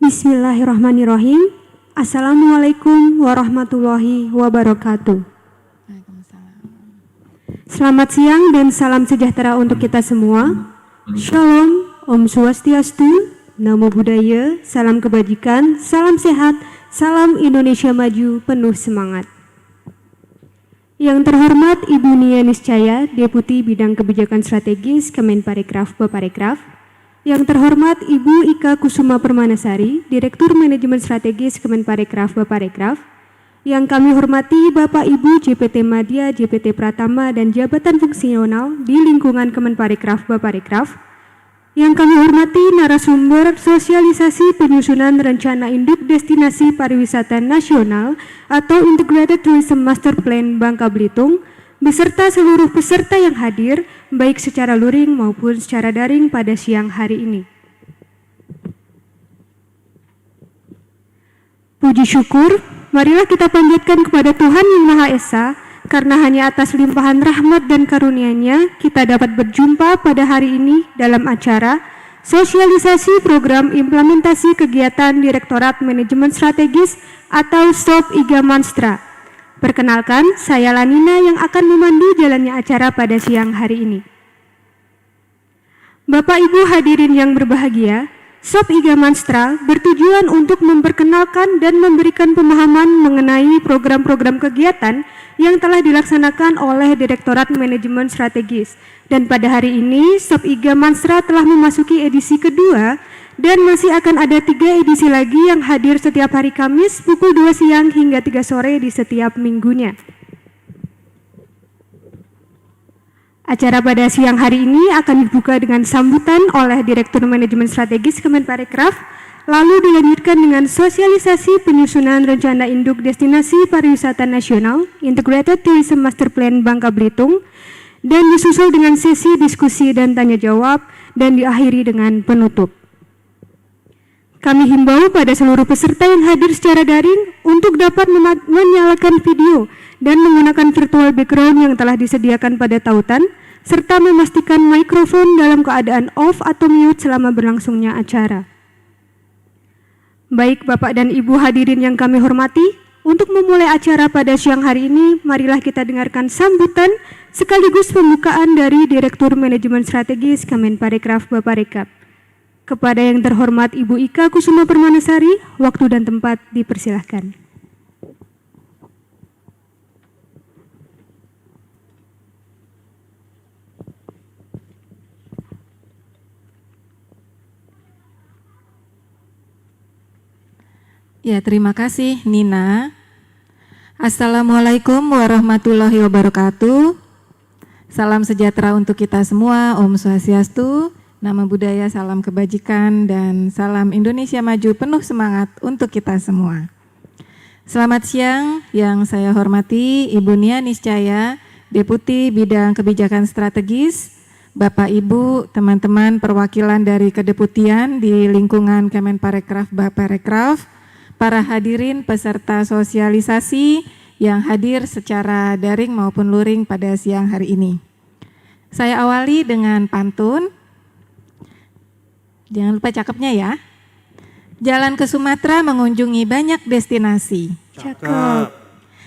Bismillahirrahmanirrahim. Assalamualaikum warahmatullahi wabarakatuh. Selamat siang dan salam sejahtera untuk kita semua. Shalom, Om Swastiastu, Namo Buddhaya, salam kebajikan, salam sehat, salam Indonesia maju, penuh semangat. Yang terhormat Ibu Nia Niscaya, Deputi Bidang Kebijakan Strategis Kemenparekraf Baparekraf. Yang terhormat Ibu Ika Kusuma Permanasari, Direktur Manajemen Strategis Kemenparekraf Baparekraf. Yang kami hormati Bapak Ibu JPT Madya, JPT Pratama, dan jabatan fungsional di lingkungan Kemenparekraf Baparekraf. Yang kami hormati narasumber sosialisasi penyusunan rencana induk destinasi pariwisata nasional atau Integrated Tourism Master Plan Bangka Belitung, beserta seluruh peserta yang hadir, baik secara luring maupun secara daring pada siang hari ini. Puji syukur, marilah kita panjatkan kepada Tuhan Yang Maha Esa, karena hanya atas limpahan rahmat dan karunia-Nya kita dapat berjumpa pada hari ini dalam acara sosialisasi program implementasi kegiatan Direktorat Manajemen Strategis atau SOP IGA Manstra. Perkenalkan, saya Lanina yang akan memandu jalannya acara pada siang hari ini. Bapak Ibu hadirin yang berbahagia, SOP IGA Manstra bertujuan untuk memperkenalkan dan memberikan pemahaman mengenai program-program kegiatan yang telah dilaksanakan oleh Direktorat Manajemen Strategis. Dan pada hari ini, SOP IGA Manstra telah memasuki edisi kedua dan masih akan ada 3 edisi lagi yang hadir setiap hari Kamis pukul 2 siang hingga 3 sore di setiap minggunya. Acara pada siang hari ini akan dibuka dengan sambutan oleh Direktur Manajemen Strategis Kemenparekraf, lalu dilanjutkan dengan sosialisasi penyusunan rencana induk destinasi pariwisata nasional Integrated Tourism Master Plan Bangka Belitung, dan disusul dengan sesi diskusi dan tanya jawab, dan diakhiri dengan penutup. Kami himbau pada seluruh peserta yang hadir secara daring untuk dapat menyalakan video dan menggunakan virtual background yang telah disediakan pada tautan, serta memastikan mikrofon dalam keadaan off atau mute selama berlangsungnya acara. Baik Bapak dan Ibu hadirin yang kami hormati, untuk memulai acara pada siang hari ini, marilah kita dengarkan sambutan sekaligus pembukaan dari Direktur Manajemen Strategis Kemenparekraf Baparekraf. Kepada yang terhormat Ibu Ika Kusuma Permanasari, waktu dan tempat dipersilahkan. Ya, terima kasih Nina. Assalamualaikum warahmatullahi wabarakatuh. Salam sejahtera untuk kita semua, Om Swastiastu, Namo Buddhaya, salam kebajikan, dan salam Indonesia maju, penuh semangat untuk kita semua. Selamat siang, yang saya hormati Ibu Nia Niscaya, Deputi Bidang Kebijakan Strategis, Bapak Ibu, teman-teman perwakilan dari kedeputian di lingkungan Kemenparekraf Baparekraf, para hadirin peserta sosialisasi yang hadir secara daring maupun luring pada siang hari ini. Saya awali dengan pantun. Jangan lupa cakepnya ya. Jalan ke Sumatera mengunjungi banyak destinasi. Cakep.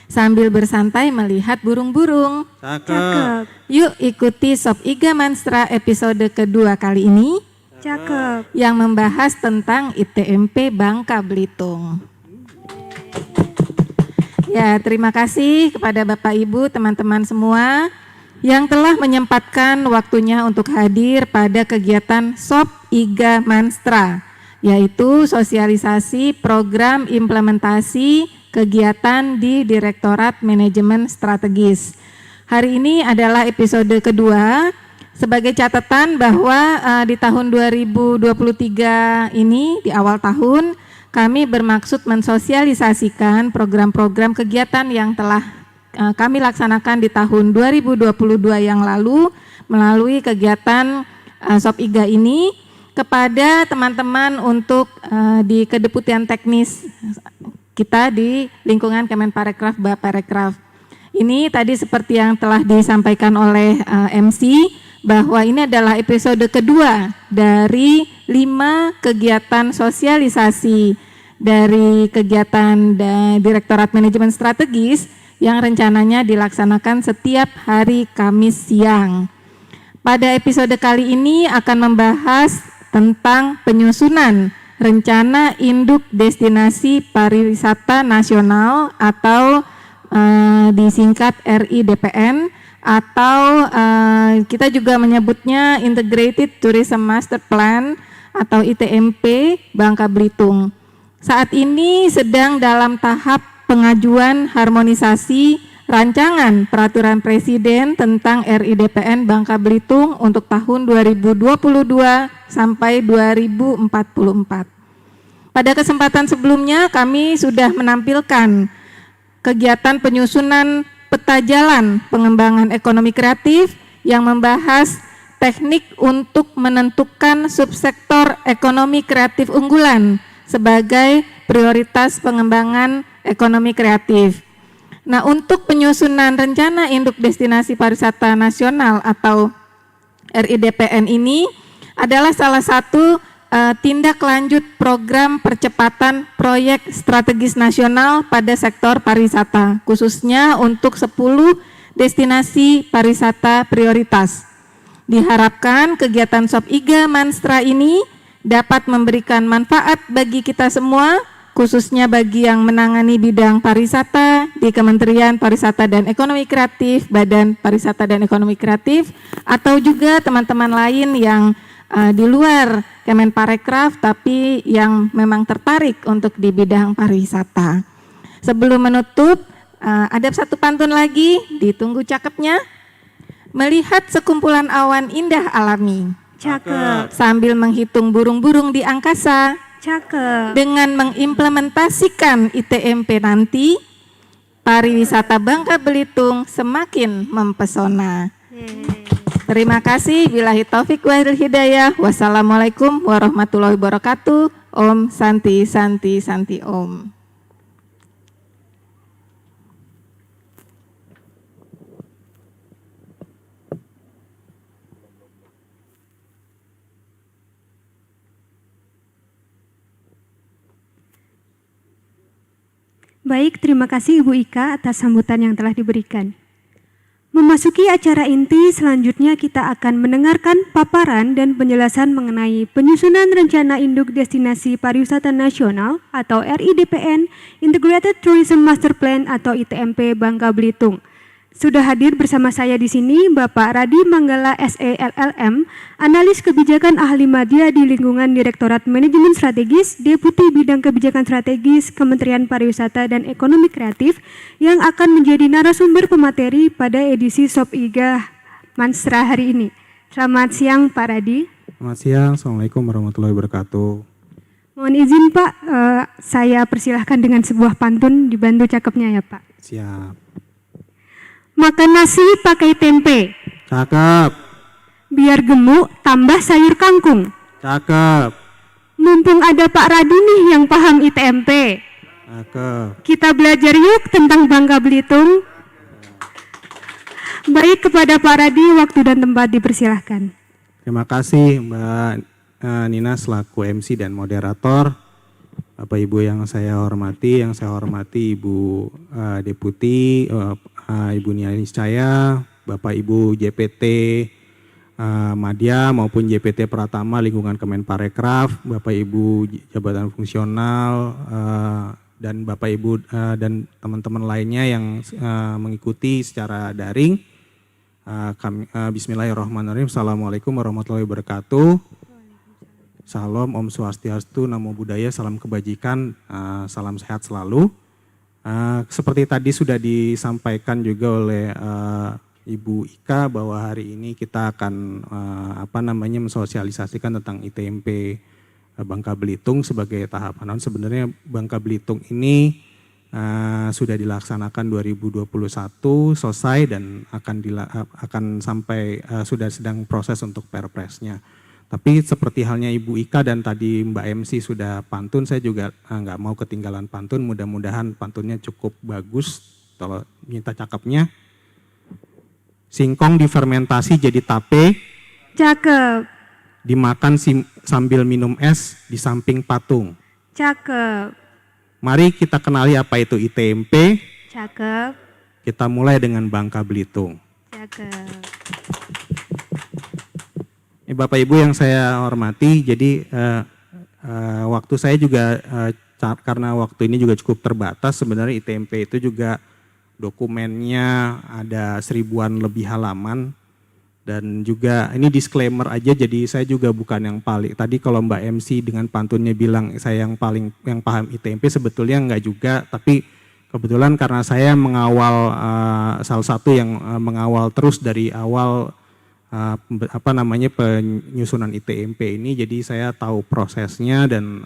Sambil bersantai melihat burung-burung. Cakep. Yuk ikuti SOP IGA Manstra episode kedua kali ini. Cakep. Yang membahas tentang ITMP Bangka Belitung. Ya, terima kasih kepada Bapak Ibu, teman-teman semua yang telah menyempatkan waktunya untuk hadir pada kegiatan SOP IGA Manstra, yaitu sosialisasi program implementasi kegiatan di Direktorat Manajemen Strategis. Hari ini adalah episode kedua. Sebagai catatan bahwa di tahun 2023 ini, di awal tahun, kami bermaksud mensosialisasikan program-program kegiatan yang telah kami laksanakan di tahun 2022 yang lalu melalui kegiatan SOP IGA ini kepada teman-teman untuk di kedeputian teknis kita di lingkungan Kemenparekraf Baparekraf. Ini tadi seperti yang telah disampaikan oleh MC bahwa ini adalah episode kedua dari 5 kegiatan sosialisasi dari kegiatan Direktorat Manajemen Strategis yang rencananya dilaksanakan setiap hari Kamis siang. Pada episode kali ini akan membahas tentang penyusunan Rencana Induk Destinasi Pariwisata Nasional atau disingkat RIDPN, atau kita juga menyebutnya Integrated Tourism Master Plan atau ITMP Bangka Belitung. Saat ini sedang dalam tahap pengajuan harmonisasi rancangan peraturan presiden tentang RIDPN Bangka Belitung untuk tahun 2022 sampai 2044. Pada kesempatan sebelumnya kami sudah menampilkan kegiatan penyusunan peta jalan pengembangan ekonomi kreatif yang membahas teknik untuk menentukan subsektor ekonomi kreatif unggulan sebagai prioritas pengembangan ekonomi kreatif. Nah, untuk penyusunan rencana induk destinasi pariwisata nasional atau RIDPN ini adalah salah satu tindak lanjut program percepatan proyek strategis nasional pada sektor pariwisata, khususnya untuk 10 destinasi pariwisata prioritas. Diharapkan kegiatan Sob Iga Manstra ini dapat memberikan manfaat bagi kita semua, khususnya bagi yang menangani bidang pariwisata di Kementerian Pariwisata dan Ekonomi Kreatif, Badan Pariwisata dan Ekonomi Kreatif, atau juga teman-teman lain yang di luar Kemenparekraf tapi yang memang tertarik untuk di bidang pariwisata. Sebelum menutup, ada satu pantun lagi, ditunggu cakepnya. Melihat sekumpulan awan indah alami, Cakep. sambil menghitung burung-burung di angkasa, Cakep. dengan mengimplementasikan ITMP nanti, pariwisata Bangka Belitung semakin mempesona. Terima kasih. Billahi taufik wal hidayah. Wassalamualaikum warahmatullahi wabarakatuh. Om Santi Santi Santi Om. Baik, terima kasih Ibu Ika atas sambutan yang telah diberikan. Memasuki acara inti, selanjutnya kita akan mendengarkan paparan dan penjelasan mengenai penyusunan Rencana Induk Destinasi Pariwisata Nasional atau RIDPN, Integrated Tourism Master Plan atau ITMP Bangka Belitung. Sudah hadir bersama saya di sini Bapak Radi Manggala SELLM, analis kebijakan ahli media di lingkungan Direktorat Manajemen Strategis, Deputi Bidang Kebijakan Strategis Kementerian Pariwisata dan Ekonomi Kreatif yang akan menjadi narasumber pemateri pada edisi Sob Iga Manstra hari ini. Selamat siang Pak Radi. Selamat siang, Assalamualaikum warahmatullahi wabarakatuh. Mohon izin Pak, saya persilahkan dengan sebuah pantun dibantu cakepnya ya Pak. Siap. Makan nasi pakai tempe, Cakep. biar gemuk tambah sayur kangkung. Cakep. Mumpung ada Pak Radi nih yang paham ITMP, Cakep. kita belajar yuk tentang Bangka Belitung. Baik, kepada Pak Radi, waktu dan tempat dipersilahkan. Terima kasih Mbak Nina selaku MC dan moderator. Bapak Ibu yang saya hormati, Ibu Deputi, Ibu Nia Niscaya, Bapak Ibu JPT Madya maupun JPT Pratama Lingkungan Kemenparekraf, Bapak Ibu Jabatan Fungsional, dan Bapak Ibu dan teman-teman lainnya yang mengikuti secara daring. Bismillahirrahmanirrahim. Assalamualaikum warahmatullahi wabarakatuh. Salam, Om Swastiastu, Namo Buddhaya, salam kebajikan, salam sehat selalu. Seperti tadi sudah disampaikan juga oleh Ibu Ika bahwa hari ini kita akan mensosialisasikan tentang ITMP Bangka Belitung sebagai tahapan. Sebenarnya Bangka Belitung ini sudah dilaksanakan 2021 selesai dan akan sampai sudah sedang proses untuk perpresnya. Tapi seperti halnya Ibu Ika dan tadi Mbak MC sudah pantun, saya juga nggak mau ketinggalan pantun. Mudah-mudahan pantunnya cukup bagus. Kalau minta cakepnya, singkong difermentasi jadi tape, Cakep. Dimakan sambil minum es di samping patung. Cakep. Mari kita kenali apa itu ITMP. Cakep. Kita mulai dengan Bangka Belitung. Cakep. Bapak Ibu yang saya hormati, jadi waktu saya juga karena waktu ini juga cukup terbatas, sebenarnya ITMP itu juga dokumennya ada 1000-an lebih halaman. Dan juga ini disclaimer aja, jadi saya juga bukan yang paling, tadi kalau Mbak MC dengan pantunnya bilang saya yang paham ITMP, sebetulnya enggak juga, tapi kebetulan karena saya mengawal salah satu yang mengawal terus dari awal penyusunan ITMP ini, jadi saya tahu prosesnya dan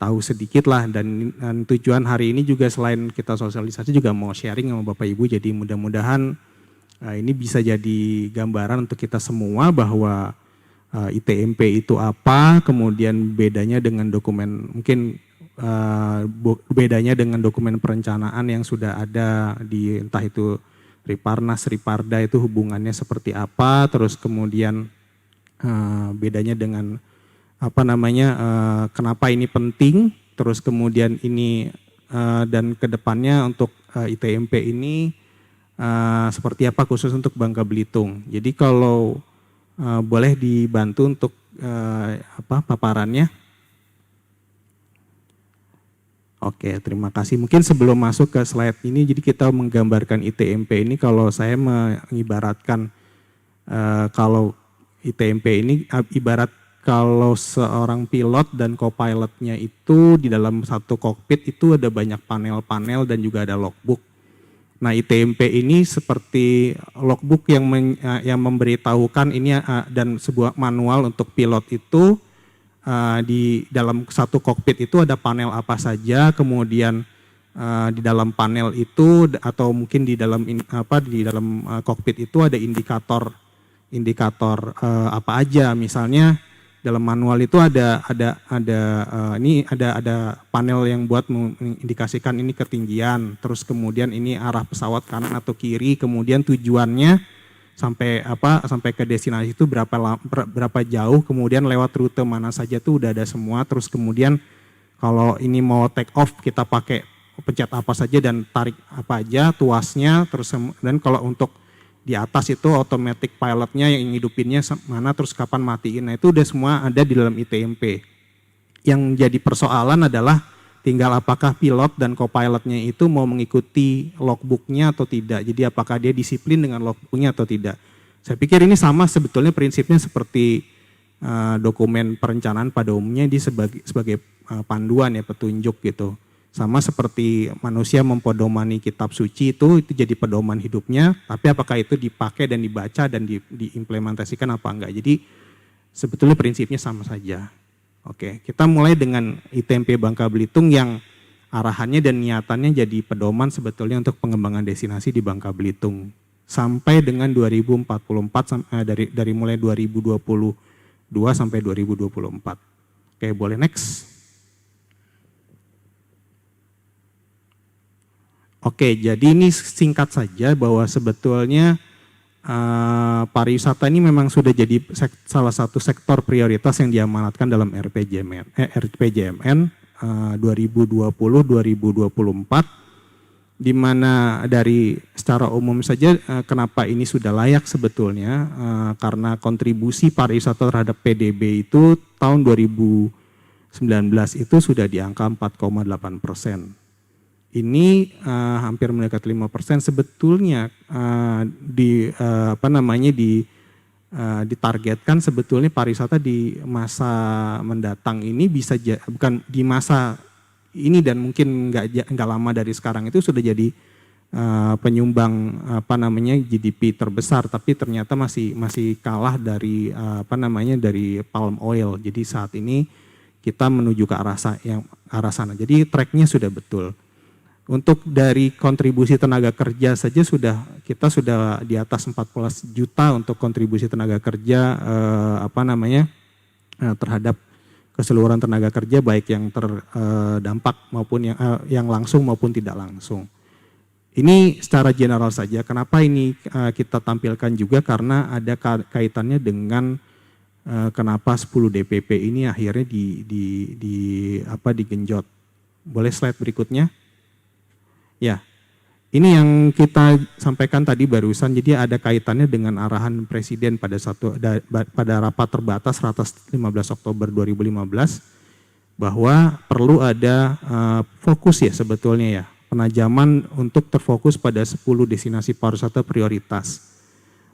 tahu sedikit lah, dan tujuan hari ini juga selain kita sosialisasi juga mau sharing sama Bapak Ibu, jadi mudah-mudahan ini bisa jadi gambaran untuk kita semua bahwa ITMP itu apa, kemudian bedanya dengan dokumen, mungkin bedanya dengan dokumen perencanaan yang sudah ada di entah itu Riparnas, Riparda itu hubungannya seperti apa, terus kemudian bedanya dengan kenapa ini penting, terus kemudian ini dan kedepannya untuk ITMP ini seperti apa khusus untuk Bangka Belitung. Jadi kalau boleh dibantu untuk paparannya. Oke, terima kasih. Mungkin sebelum masuk ke slide ini, jadi kita menggambarkan ITMP ini, kalau saya mengibaratkan kalau ITMP ini ibarat kalau seorang pilot dan co-pilotnya itu di dalam satu kokpit itu ada banyak panel-panel dan juga ada logbook. Nah, ITMP ini seperti logbook yang memberitahukan ini dan sebuah manual untuk pilot itu di dalam satu kokpit itu ada panel apa saja, kemudian di dalam panel itu atau mungkin di dalam kokpit itu ada indikator apa aja, misalnya dalam manual itu ada panel yang buat mengindikasikan ini ketinggian, terus kemudian ini arah pesawat kanan atau kiri, kemudian tujuannya sampai ke destinasi itu berapa jauh, kemudian lewat rute mana saja tuh udah ada semua, terus kemudian kalau ini mau take off kita pakai pencet apa saja dan tarik apa aja tuasnya, terus dan kalau untuk di atas itu automatic pilotnya yang ngidupinnya mana, terus kapan matiin. Nah, itu udah semua ada di dalam ITMP. Yang jadi persoalan adalah tinggal apakah pilot dan co-pilotnya itu mau mengikuti logbooknya atau tidak. Jadi apakah dia disiplin dengan logbooknya atau tidak. Saya pikir ini sama sebetulnya prinsipnya seperti dokumen perencanaan pada umumnya, di sebagai panduan ya, petunjuk gitu. Sama seperti manusia mempedomani kitab suci itu jadi pedoman hidupnya, tapi apakah itu dipakai dan dibaca dan diimplementasikan apa enggak. Jadi sebetulnya prinsipnya sama saja. Oke, kita mulai dengan ITMP Bangka Belitung yang arahannya dan niatannya jadi pedoman sebetulnya untuk pengembangan destinasi di Bangka Belitung sampai dengan 2044, dari mulai 2022 sampai 2024. Oke, boleh next. Oke, jadi ini singkat saja bahwa sebetulnya pariwisata ini memang sudah jadi salah satu sektor prioritas yang diamanatkan dalam RPJMN 2020-2024, di mana dari secara umum saja kenapa ini sudah layak sebetulnya, karena kontribusi pariwisata terhadap PDB itu tahun 2019 itu sudah di angka 4,8%. Ini hampir mendekati 5%. Sebetulnya ditargetkan sebetulnya pariwisata di masa mendatang ini bisa bukan di masa ini dan mungkin nggak lama dari sekarang itu sudah jadi penyumbang GDP terbesar, tapi ternyata masih kalah dari dari palm oil. Jadi saat ini kita menuju ke arah sana. Jadi tracknya sudah betul. Untuk dari kontribusi tenaga kerja saja kita sudah di atas 14 juta untuk kontribusi tenaga kerja terhadap keseluruhan tenaga kerja, baik yang terdampak maupun yang langsung maupun tidak langsung. Ini secara general saja. Kenapa ini kita tampilkan juga karena ada kaitannya dengan kenapa 10 DPP ini akhirnya digenjot. Boleh slide berikutnya? Ya. Ini yang kita sampaikan tadi barusan, jadi ada kaitannya dengan arahan Presiden pada rapat terbatas 15 Oktober 2015 bahwa perlu ada fokus ya sebetulnya ya, penajaman untuk terfokus pada 10 destinasi pariwisata prioritas.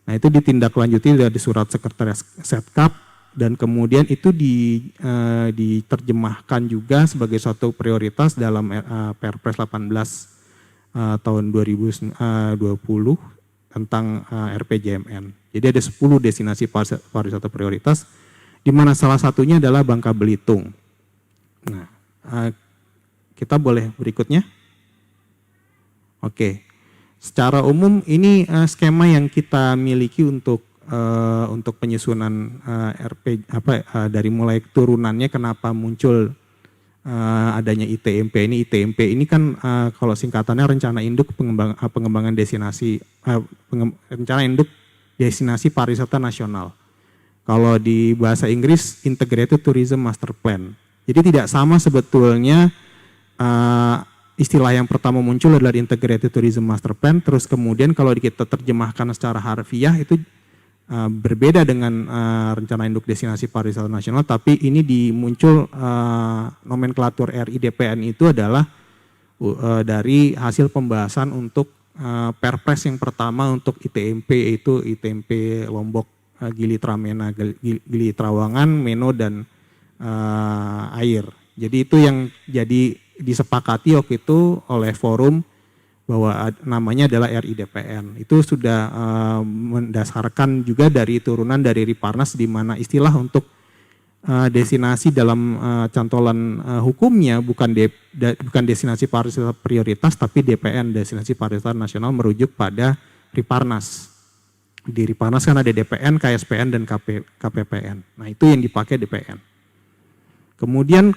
Nah itu ditindaklanjuti dari surat Sekretariat Setkap dan kemudian itu diterjemahkan juga sebagai suatu prioritas dalam Perpres 18 tahun 2020 tentang RPJMN. Jadi ada 10 destinasi pariwisata prioritas, di mana salah satunya adalah Bangka Belitung. Nah, kita boleh berikutnya? Oke, secara umum ini skema yang kita miliki untuk penyusunan dari mulai turunannya kenapa muncul adanya ITMP ini. ITMP ini kan kalau singkatannya rencana induk pengembangan destinasi rencana induk destinasi pariwisata nasional. Kalau di bahasa Inggris Integrated Tourism Master Plan. Jadi tidak sama sebetulnya istilah yang pertama muncul adalah Integrated Tourism Master Plan, terus kemudian kalau kita terjemahkan secara harfiah itu berbeda dengan rencana induk destinasi pariwisata nasional, tapi ini muncul nomenklatur RIDPN itu adalah dari hasil pembahasan untuk Perpres yang pertama untuk ITMP, itu ITMP Lombok, Gili Tramena, Gili Trawangan, Meno dan Air. Jadi itu yang jadi disepakati waktu itu oleh forum bahwa namanya adalah RIDPN. Itu sudah mendasarkan juga dari turunan dari Riparnas, di mana istilah untuk destinasi dalam cantolan hukumnya bukan destinasi pariwisata prioritas, tapi DPN, destinasi pariwisata nasional, merujuk pada Riparnas. Di Riparnas kan ada DPN, KSPN dan KPPN. Nah itu yang dipakai DPN. Kemudian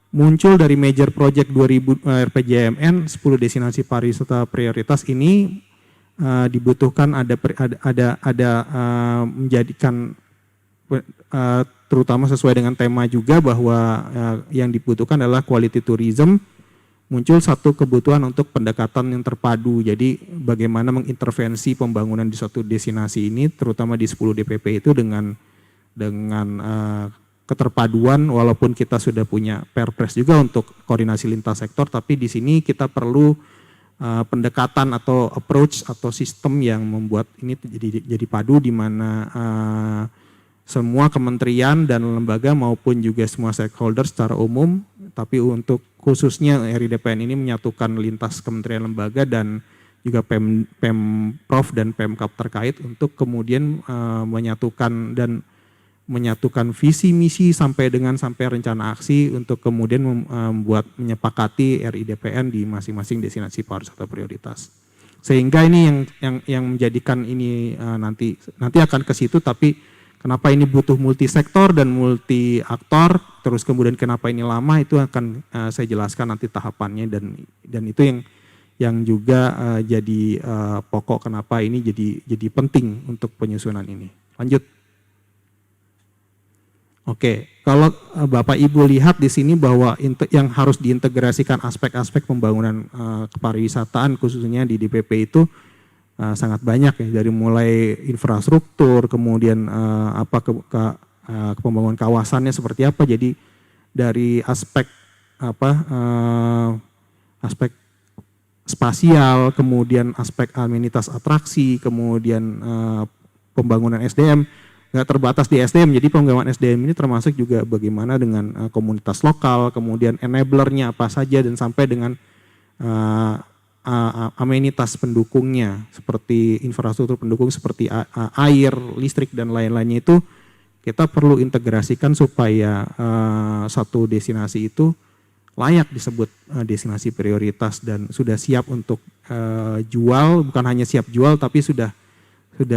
muncul dari major project 2000 RPJMN 10 destinasi pariwisata prioritas ini dibutuhkan ada menjadikan terutama sesuai dengan tema juga bahwa yang dibutuhkan adalah quality tourism. Muncul satu kebutuhan untuk pendekatan yang terpadu. Jadi bagaimana mengintervensi pembangunan di suatu destinasi ini, terutama di 10 DPP itu dengan keterpaduan, walaupun kita sudah punya Perpres juga untuk koordinasi lintas sektor, tapi di sini kita perlu pendekatan atau approach atau sistem yang membuat ini jadi padu, di mana semua kementerian dan lembaga maupun juga semua stakeholder secara umum, tapi untuk khususnya RIDPN ini menyatukan lintas kementerian lembaga dan juga Pemprov dan Pemkab terkait untuk kemudian menyatukan visi misi sampai rencana aksi untuk kemudian menyepakati RIDPN di masing-masing destinasi pariwisata prioritas. Sehingga ini yang menjadikan ini nanti akan ke situ, tapi kenapa ini butuh multisektor dan multi aktor, terus kemudian kenapa ini lama, itu akan saya jelaskan nanti tahapannya, dan itu yang juga jadi pokok kenapa ini jadi penting untuk penyusunan ini. Lanjut. Oke, kalau Bapak Ibu lihat di sini bahwa yang harus diintegrasikan aspek-aspek pembangunan kepariwisataan khususnya di DPP itu sangat banyak ya, dari mulai infrastruktur, kemudian pembangunan kawasannya seperti apa. Jadi dari aspek aspek spasial, kemudian aspek amenitas atraksi, kemudian pembangunan SDM. Nggak terbatas di SDM, jadi pengembangan SDM ini termasuk juga bagaimana dengan komunitas lokal, kemudian enablernya apa saja, dan sampai dengan amenitas pendukungnya seperti infrastruktur pendukung seperti air, listrik dan lain-lainnya. Itu kita perlu integrasikan supaya satu destinasi itu layak disebut destinasi prioritas dan sudah siap untuk jual, bukan hanya siap jual tapi sudah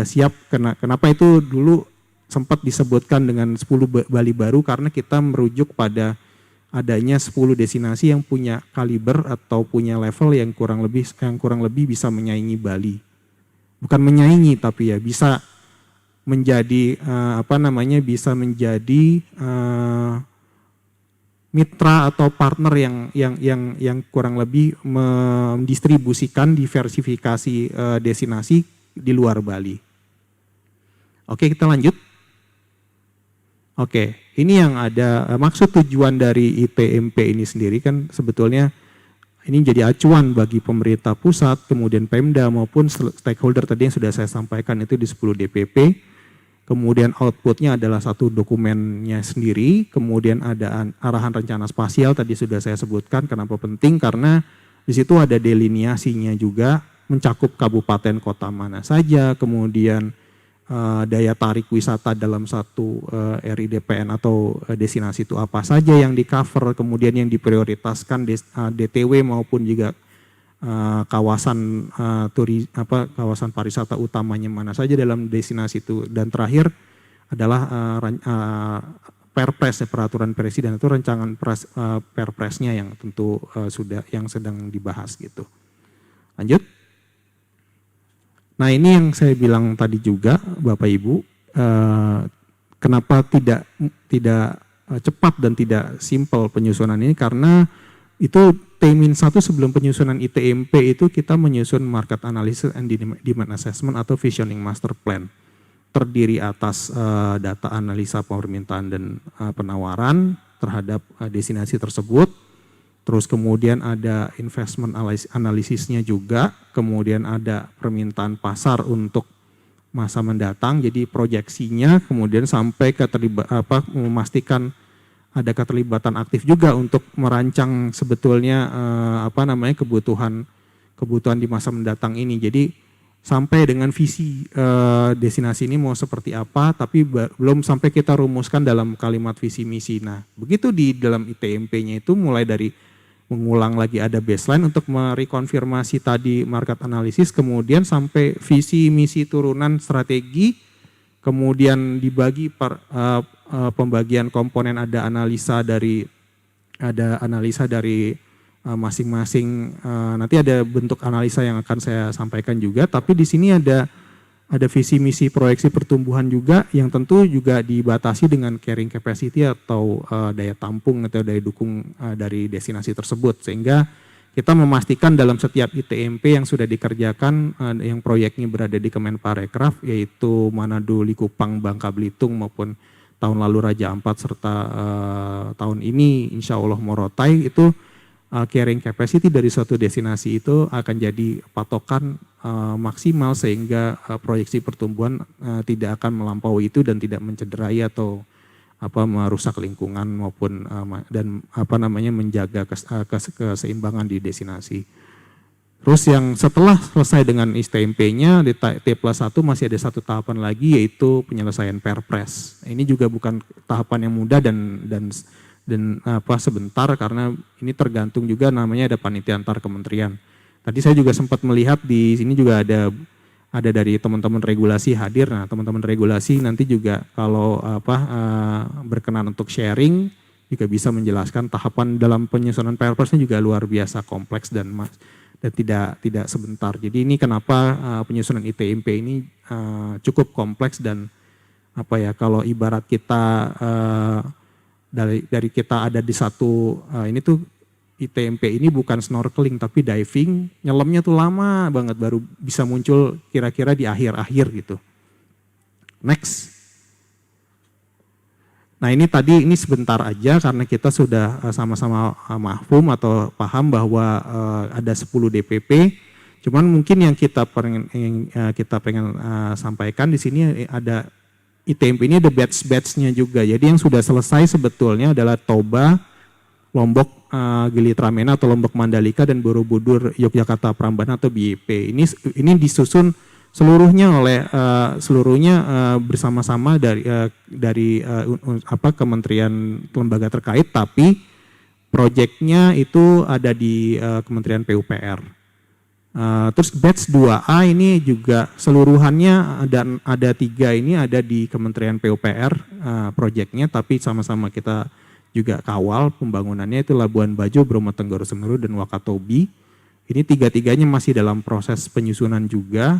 siap. Kenapa itu dulu sempat disebutkan dengan 10 Bali baru, karena kita merujuk pada adanya 10 destinasi yang punya kaliber atau punya level yang kurang lebih bisa menyaingi Bali. Bukan menyaingi tapi ya bisa menjadi bisa menjadi mitra atau partner yang kurang lebih mendistribusikan diversifikasi destinasi di luar Bali. Oke, kita lanjut. Oke, ini yang ada maksud tujuan dari ITMP ini sendiri kan sebetulnya ini jadi acuan bagi pemerintah pusat, kemudian Pemda maupun stakeholder tadi yang sudah saya sampaikan itu di 10 DPP. Kemudian outputnya adalah satu dokumennya sendiri, kemudian ada arahan rencana spasial tadi sudah saya sebutkan. Kenapa penting? Karena di situ ada delineasinya juga, mencakup kabupaten kota mana saja, kemudian daya tarik wisata dalam satu RIDPN atau destinasi itu apa saja yang di cover, kemudian yang diprioritaskan DTW maupun juga kawasan kawasan pariwisata utamanya mana saja dalam destinasi itu. Dan terakhir adalah Perpres, peraturan presiden itu rancangan Perpresnya yang tentu yang sedang dibahas gitu. Lanjut. Nah, ini yang saya bilang tadi juga Bapak Ibu, kenapa tidak cepat dan tidak simpel penyusunan ini, karena itu T-1 sebelum penyusunan ITMP itu kita menyusun market analysis and demand assessment atau visioning master plan. Terdiri atas data analisa permintaan dan penawaran terhadap destinasi tersebut. Terus kemudian ada investment analisisnya juga, kemudian ada permintaan pasar untuk masa mendatang, jadi proyeksinya, kemudian sampai memastikan ada keterlibatan aktif juga untuk merancang sebetulnya kebutuhan di masa mendatang ini. Jadi sampai dengan visi destinasi ini mau seperti apa, tapi belum sampai kita rumuskan dalam kalimat visi misi. Nah, begitu di dalam ITMP-nya itu mulai dari mengulang lagi ada baseline untuk merekonfirmasi tadi market analysis, kemudian sampai visi misi turunan strategi, kemudian dibagi pembagian komponen, ada analisa dari masing-masing, nanti ada bentuk analisa yang akan saya sampaikan juga, tapi di sini ada visi misi proyeksi pertumbuhan juga yang tentu juga dibatasi dengan carrying capacity atau daya tampung atau daya dukung dari destinasi tersebut, sehingga kita memastikan dalam setiap ITMP yang sudah dikerjakan yang proyeknya berada di Kemenparekraf, yaitu Manado, Likupang, Bangka Belitung maupun tahun lalu Raja Ampat serta tahun ini insya Allah Morotai, itu carrying capacity dari suatu destinasi itu akan jadi patokan maksimal sehingga proyeksi pertumbuhan tidak akan melampaui itu dan tidak mencederai atau merusak lingkungan maupun menjaga keseimbangan di destinasi. Terus yang setelah selesai dengan ITMP-nya di T+1 masih ada satu tahapan lagi, yaitu penyelesaian Perpres. Ini juga bukan tahapan yang mudah dan sebentar, karena ini tergantung juga namanya ada panitia antar kementerian. Tadi saya juga sempat melihat di sini juga ada dari teman-teman regulasi hadir. Nah, teman-teman regulasi nanti juga kalau berkenan untuk sharing juga bisa menjelaskan tahapan dalam penyusunan Perpresnya juga luar biasa kompleks dan tidak sebentar. Jadi ini kenapa penyusunan ITMP ini cukup kompleks dan kalau ibarat kita dari kita ada di satu ini tuh ITMP ini bukan snorkeling tapi diving, nyelamnya tuh lama banget baru bisa muncul kira-kira di akhir-akhir gitu. Next. Nah, ini sebentar aja karena kita sudah sama-sama mahfum atau paham bahwa ada 10 DPP. Cuman mungkin yang kita pengen sampaikan di sini ada ITMP ini ada batch-batchnya juga. Jadi yang sudah selesai sebetulnya adalah Toba, Lombok Gili Tramena atau Lombok Mandalika dan Borobudur Yogyakarta Prambanan atau BIP. Ini disusun seluruhnya bersama-sama dari kementerian lembaga terkait, tapi proyeknya itu ada di Kementerian PUPR. Terus batch 2A ini juga seluruhannya ada 3 ini ada di Kementerian PUPR proyeknya, tapi sama-sama kita juga kawal pembangunannya itu Labuan Bajo, Bromo Tengger Semeru, dan Wakatobi. Ini tiga-tiganya masih dalam proses penyusunan juga.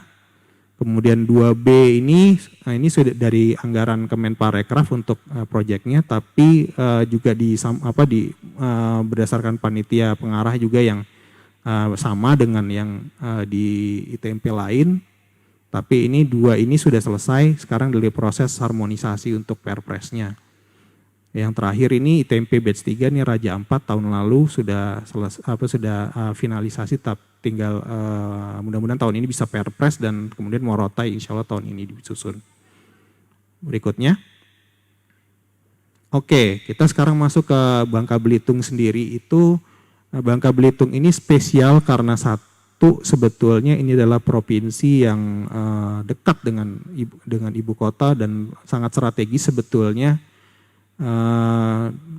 Kemudian 2B ini sudah dari anggaran Kemenparekraf untuk proyeknya, tapi juga berdasarkan panitia pengarah juga yang sama dengan yang di ITMP lain. Tapi ini 2 ini sudah selesai, sekarang dari proses harmonisasi untuk Perpresnya. Yang terakhir ini ITMP batch 3 nih Raja 4 tahun lalu sudah finalisasi, tinggal mudah-mudahan tahun ini bisa Perpres dan kemudian Morotai insya Allah tahun ini disusun. Berikutnya. Oke, kita sekarang masuk ke Bangka Belitung sendiri. Bangka Belitung ini spesial karena satu, sebetulnya ini adalah provinsi yang dekat dengan ibu kota dan sangat strategis sebetulnya.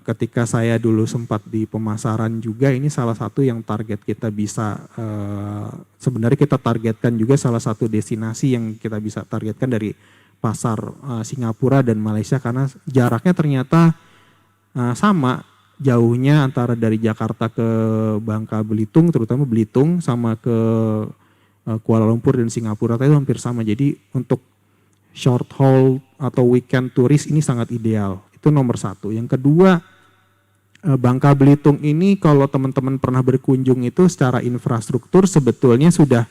Ketika saya dulu sempat di pemasaran juga, ini salah satu yang target kita bisa, sebenarnya kita targetkan juga salah satu destinasi yang kita bisa targetkan dari pasar Singapura dan Malaysia, karena jaraknya ternyata sama jauhnya antara dari Jakarta ke Bangka Belitung, terutama Belitung, sama ke Kuala Lumpur dan Singapura itu hampir sama. Jadi untuk short haul atau weekend turis ini sangat ideal. Itu nomor satu. Yang kedua, Bangka Belitung ini kalau teman-teman pernah berkunjung itu secara infrastruktur sebetulnya sudah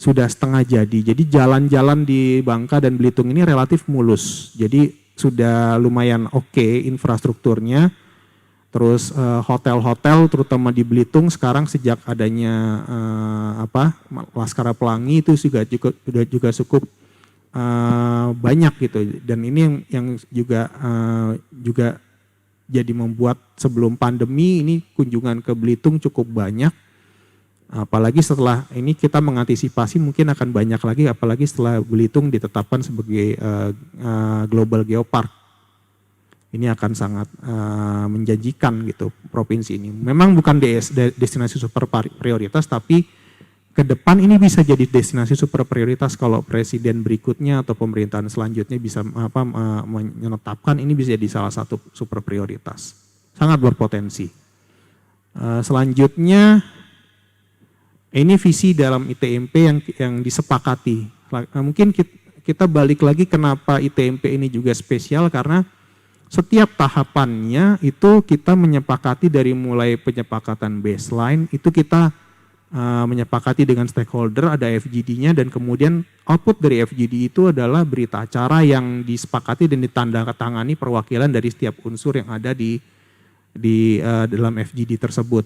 setengah jadi. Jadi jalan-jalan di Bangka dan Belitung ini relatif mulus. Jadi sudah lumayan oke infrastrukturnya. Terus hotel-hotel terutama di Belitung sekarang sejak adanya Laskar Pelangi itu juga cukup banyak gitu, dan ini yang juga jadi membuat sebelum pandemi ini kunjungan ke Belitung cukup banyak, apalagi setelah ini kita mengantisipasi mungkin akan banyak lagi, apalagi setelah Belitung ditetapkan sebagai Global Geopark. Ini akan sangat menjanjikan gitu provinsi ini. Memang bukan destinasi super prioritas, tapi ke depan ini bisa jadi destinasi super prioritas kalau presiden berikutnya atau pemerintahan selanjutnya bisa menetapkan ini bisa jadi salah satu super prioritas. Sangat berpotensi. Selanjutnya ini visi dalam ITMP yang disepakati. Mungkin kita balik lagi kenapa ITMP ini juga spesial, karena setiap tahapannya itu kita menyepakati dari mulai penyepakatan baseline itu kita menyepakati dengan stakeholder, ada FGD-nya, dan kemudian output dari FGD itu adalah berita acara yang disepakati dan ditandatangani perwakilan dari setiap unsur yang ada di dalam FGD tersebut.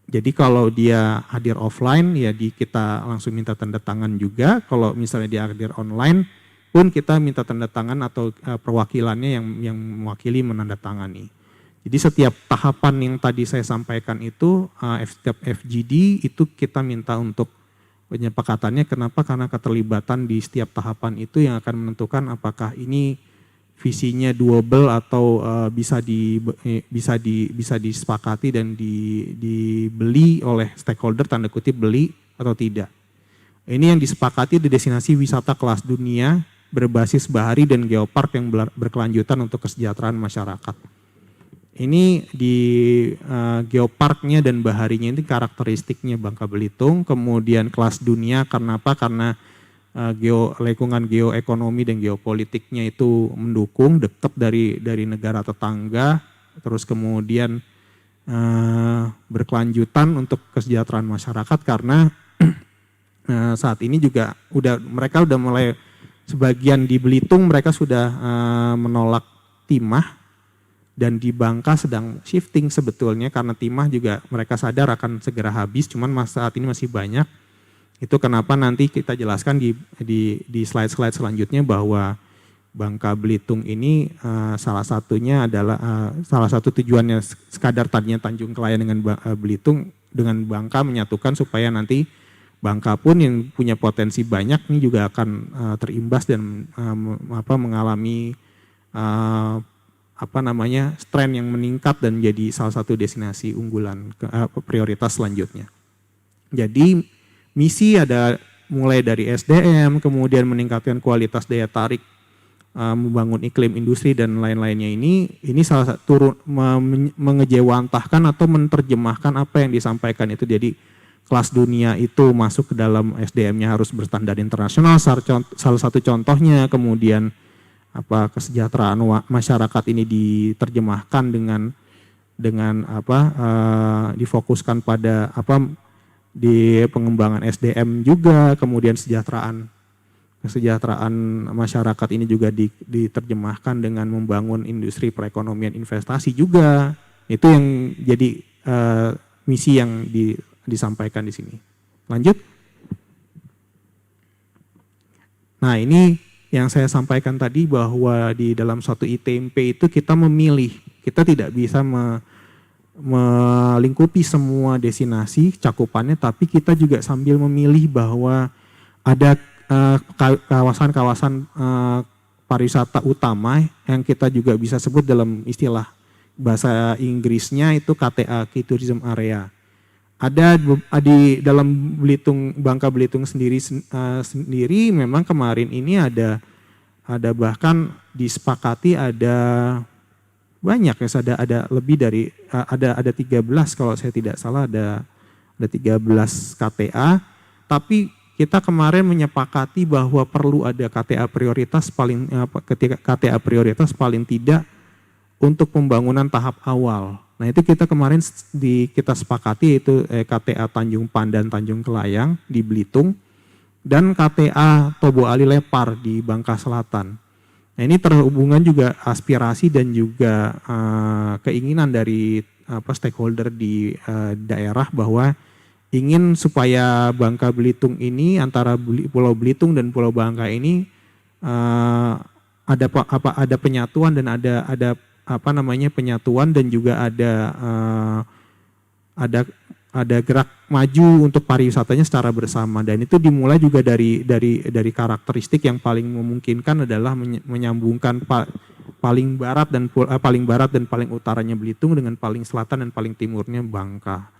Jadi kalau dia hadir offline ya kita langsung minta tanda tangan juga. Kalau misalnya dia hadir online pun kita minta tanda tangan atau perwakilannya yang mewakili menandatangani. Jadi setiap tahapan yang tadi saya sampaikan itu, setiap FGD itu kita minta untuk penyepakatannya. Kenapa? Karena keterlibatan di setiap tahapan itu yang akan menentukan apakah ini visinya doable atau bisa disepakati dan dibeli oleh stakeholder, tanda kutip beli atau tidak. Ini yang disepakati di destinasi wisata kelas dunia berbasis bahari dan geopark yang berkelanjutan untuk kesejahteraan masyarakat. Ini di geoparknya dan baharinya ini karakteristiknya Bangka Belitung, kemudian kelas dunia karena apa? Karena lingkungan geoekonomi dan geopolitiknya itu mendukung, dekat dari negara tetangga, terus kemudian berkelanjutan untuk kesejahteraan masyarakat karena saat ini juga mereka udah mulai sebagian di Belitung mereka sudah menolak timah. Dan di Bangka sedang shifting sebetulnya karena timah juga mereka sadar akan segera habis, cuman saat ini masih banyak. Itu kenapa nanti kita jelaskan di slide-slide selanjutnya bahwa Bangka Belitung ini salah satunya adalah salah satu tujuannya sekadar tadinya Tanjung Kelayan dengan Belitung dengan Bangka menyatukan supaya nanti Bangka pun yang punya potensi banyak ini juga akan terimbas dan mengalami tren yang meningkat dan menjadi salah satu destinasi unggulan prioritas selanjutnya. Jadi misi ada mulai dari SDM, kemudian meningkatkan kualitas daya tarik membangun iklim industri dan lain-lainnya ini salah satu mengejawantahkan atau menerjemahkan apa yang disampaikan itu. Jadi kelas dunia itu masuk ke dalam SDM-nya harus berstandar internasional, salah satu contohnya. Kemudian kesejahteraan masyarakat ini diterjemahkan dengan difokuskan pada di pengembangan SDM juga. Kemudian kesejahteraan masyarakat ini juga diterjemahkan dengan membangun industri perekonomian investasi juga. Itu yang jadi misi yang disampaikan di sini. Lanjut. Nah, ini yang saya sampaikan tadi bahwa di dalam suatu ITMP itu kita memilih, kita tidak bisa melingkupi semua destinasi cakupannya, tapi kita juga sambil memilih bahwa ada kawasan-kawasan pariwisata utama yang kita juga bisa sebut dalam istilah bahasa Inggrisnya itu KTA, Key Tourism Area. Ada di dalam Bangka Belitung sendiri memang kemarin ini ada bahkan disepakati ada banyak ya, ada lebih dari ada 13 kalau saya tidak salah, ada 13 KTA, tapi kita kemarin menyepakati bahwa perlu ada KTA prioritas paling tidak untuk pembangunan tahap awal. Nah, itu kita kemarin kita sepakati yaitu KTA Tanjung Pandan Tanjung Kelayang di Belitung dan KTA Tobo Ali Lepar di Bangka Selatan. Nah, ini terhubungan juga aspirasi dan juga keinginan dari stakeholder di daerah bahwa ingin supaya Bangka Belitung ini, antara Pulau Belitung dan Pulau Bangka ini ada penyatuan dan ada penyatuan dan juga ada gerak maju untuk pariwisatanya secara bersama. Dan itu dimulai juga dari karakteristik yang paling memungkinkan adalah menyambungkan paling barat dan paling utaranya Belitung dengan paling selatan dan paling timurnya Bangka.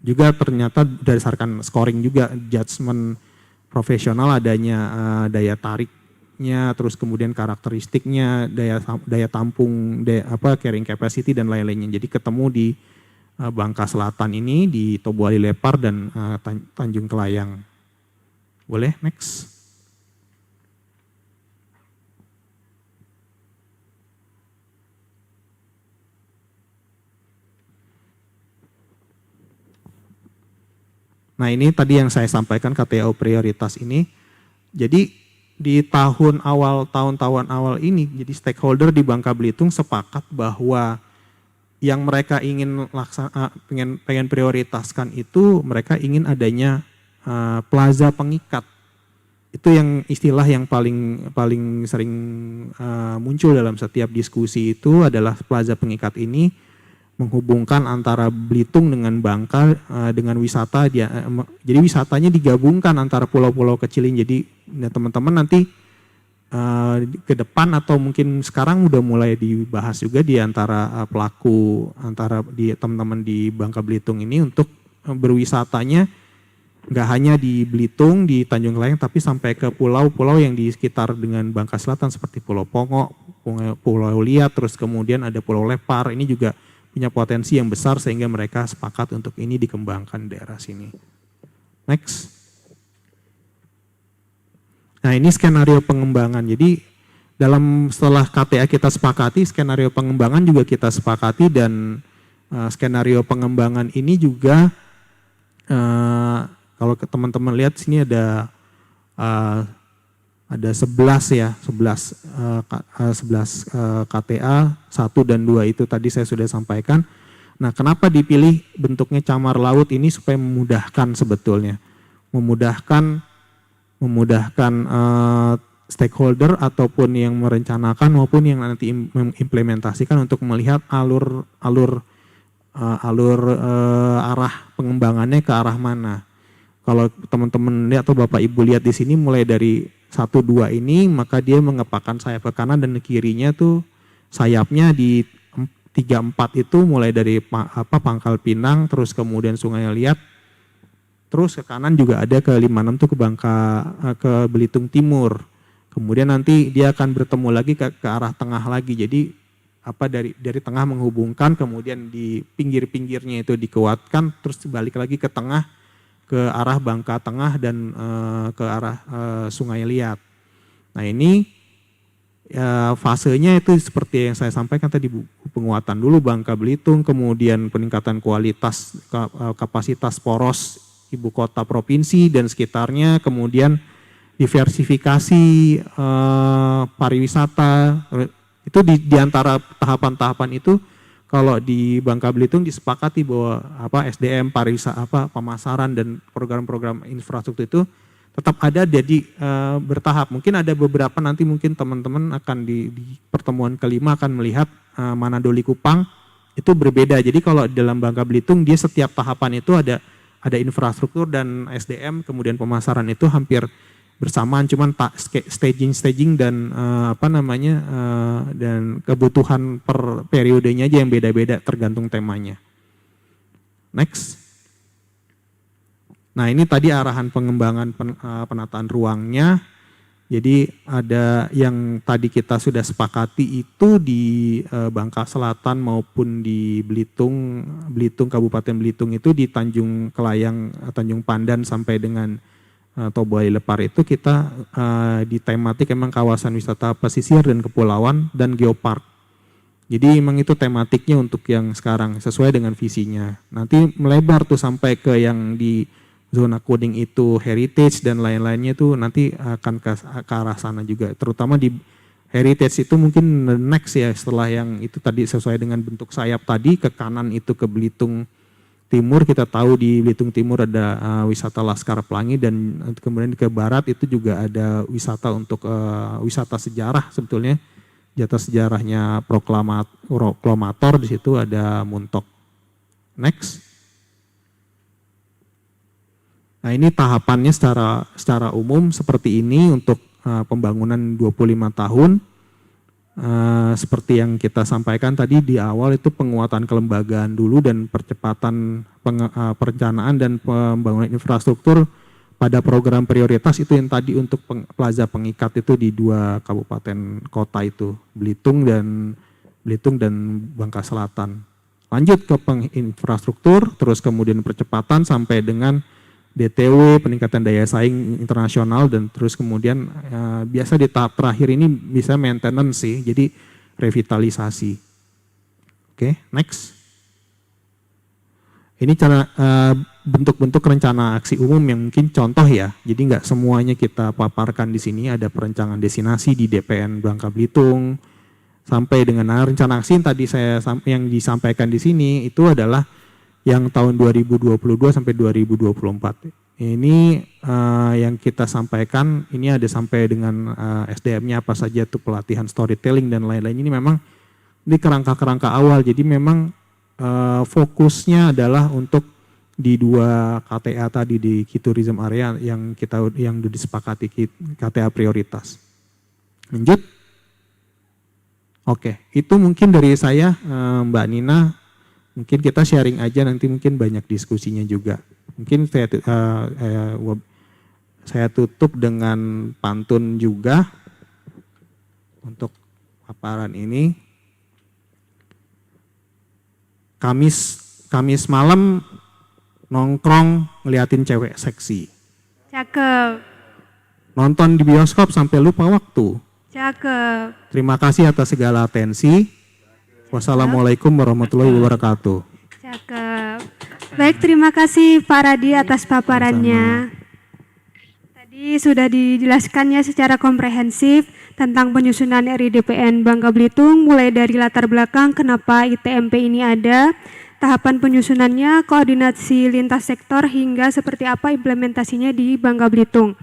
Juga ternyata berdasarkan scoring juga judgement profesional adanya daya tariknya, terus kemudian karakteristiknya, daya tampung, carrying capacity dan lain-lainnya. Jadi ketemu di Bangka Selatan ini di Tobo Ali Lepar dan Tanjung Kelayang. Boleh next. Nah, ini tadi yang saya sampaikan KTO prioritas ini. Jadi di tahun awal ini, jadi stakeholder di Bangka Belitung sepakat bahwa yang mereka ingin pengen prioritaskan itu mereka ingin adanya plaza pengikat. Itu yang istilah yang paling sering muncul dalam setiap diskusi itu adalah plaza pengikat ini menghubungkan antara Belitung dengan Bangka dengan wisata. Jadi wisatanya digabungkan antara pulau-pulau kecil ini. Jadi teman-teman nanti ke depan atau mungkin sekarang udah mulai dibahas juga di antara teman-teman di Bangka Belitung ini untuk berwisatanya nggak hanya di Belitung, di Tanjung Kelayang, tapi sampai ke pulau-pulau yang di sekitar dengan Bangka Selatan seperti Pulau Pongo, Pulau Liat, terus kemudian ada Pulau Lepar. Ini juga punya potensi yang besar sehingga mereka sepakat untuk ini dikembangkan di daerah sini. Next. Nah, ini skenario pengembangan. Jadi setelah KTA kita sepakati, skenario pengembangan juga kita sepakati, dan skenario pengembangan ini juga kalau teman-teman lihat sini ada 11 KTA, 1 dan 2 itu tadi saya sudah sampaikan. Nah, kenapa dipilih bentuknya camar laut ini supaya memudahkan sebetulnya. Memudahkan stakeholder ataupun yang merencanakan maupun yang nanti mengimplementasikan untuk melihat alur arah pengembangannya ke arah mana. Kalau teman-teman lihat atau Bapak Ibu lihat di sini mulai dari 1-2 ini, maka dia mengepakkan sayap ke kanan dan ke kirinya tuh sayapnya di 3-4 itu mulai dari Pangkal Pinang, terus kemudian Sungai Liat, terus ke kanan juga ada ke 5-6 tuh ke Belitung Timur. Kemudian nanti dia akan bertemu lagi ke arah tengah lagi. Jadi dari tengah menghubungkan, kemudian di pinggir-pinggirnya itu dikuatkan, terus balik lagi ke tengah, ke arah Bangka Tengah dan ke arah Sungai Liat. Nah ini fasenya itu seperti yang saya sampaikan tadi, penguatan dulu Bangka Belitung, kemudian peningkatan kualitas kapasitas poros ibu kota provinsi dan sekitarnya, kemudian diversifikasi pariwisata. Itu di antara tahapan-tahapan itu, kalau di Bangka Belitung disepakati bahwa SDM, pariwisata, pemasaran dan program-program infrastruktur itu tetap ada, jadi bertahap. Mungkin ada beberapa nanti mungkin teman-teman akan di pertemuan kelima akan melihat Manado Likupang itu berbeda. Jadi kalau dalam Bangka Belitung dia setiap tahapan itu ada infrastruktur dan SDM, kemudian pemasaran itu hampir bersamaan, cuman staging dan dan kebutuhan per periodenya aja yang beda-beda tergantung temanya. Next. Nah ini tadi arahan pengembangan penataan ruangnya. Jadi ada yang tadi kita sudah sepakati itu di Bangka Selatan maupun di Belitung, Kabupaten Belitung itu di Tanjung Kelayang, Tanjung Pandan sampai dengan Tobuai Lepar itu kita di tematik emang kawasan wisata pesisir dan kepulauan dan geopark. Jadi emang itu tematiknya untuk yang sekarang sesuai dengan visinya. Nanti melebar tuh sampai ke yang di zona kuning itu heritage dan lain-lainnya tuh nanti akan ke arah sana juga. Terutama di heritage itu mungkin next ya, setelah yang itu tadi sesuai dengan bentuk sayap tadi, ke kanan itu ke Belitung Timur. Kita tahu di Belitung Timur ada wisata Laskar Pelangi, dan kemudian ke barat itu juga ada wisata untuk wisata sejarah sebetulnya. Jatah sejarahnya proklamator, di situ ada Muntok. Next. Nah ini tahapannya secara umum seperti ini untuk pembangunan 25 tahun. Seperti yang kita sampaikan tadi di awal, itu penguatan kelembagaan dulu dan percepatan perencanaan dan pembangunan infrastruktur pada program prioritas itu yang tadi untuk plaza pengikat itu di 2 kabupaten kota itu, Belitung dan Bangka Selatan. Lanjut ke infrastruktur, terus kemudian percepatan sampai dengan DTW, peningkatan daya saing internasional, dan terus kemudian biasa di tahap terakhir ini bisa maintenance sih, jadi revitalisasi. Oke, next. Ini cara bentuk-bentuk rencana aksi umum yang mungkin contoh ya, jadi nggak semuanya kita paparkan di sini. Ada perencanaan destinasi di DPN Bangka Belitung, sampai dengan rencana aksi yang tadi yang disampaikan di sini itu adalah yang tahun 2022 sampai 2024. Ini yang kita sampaikan, ini ada sampai dengan SDM-nya apa saja tuh, pelatihan storytelling dan lain-lain. Ini memang di kerangka-kerangka awal, jadi memang fokusnya adalah untuk di 2 KTA tadi di Key Tourism Area yang sudah disepakati KTA prioritas. Lanjut. Oke, itu mungkin dari saya, Mbak Nina. Mungkin kita sharing aja, nanti mungkin banyak diskusinya juga. Mungkin saya tutup dengan pantun juga untuk paparan ini. Kamis malam nongkrong ngeliatin cewek seksi. Cakep. Nonton di bioskop sampai lupa waktu. Cakep. Terima kasih atas segala atensi. Wassalamualaikum warahmatullahi wabarakatuh. Cakep. Baik, terima kasih Pak Radi atas paparannya. Tadi sudah dijelaskannya secara komprehensif tentang penyusunan RIDPN Bangka Belitung, mulai dari latar belakang kenapa ITMP ini ada, tahapan penyusunannya, koordinasi lintas sektor, hingga seperti apa implementasinya di Bangka Belitung.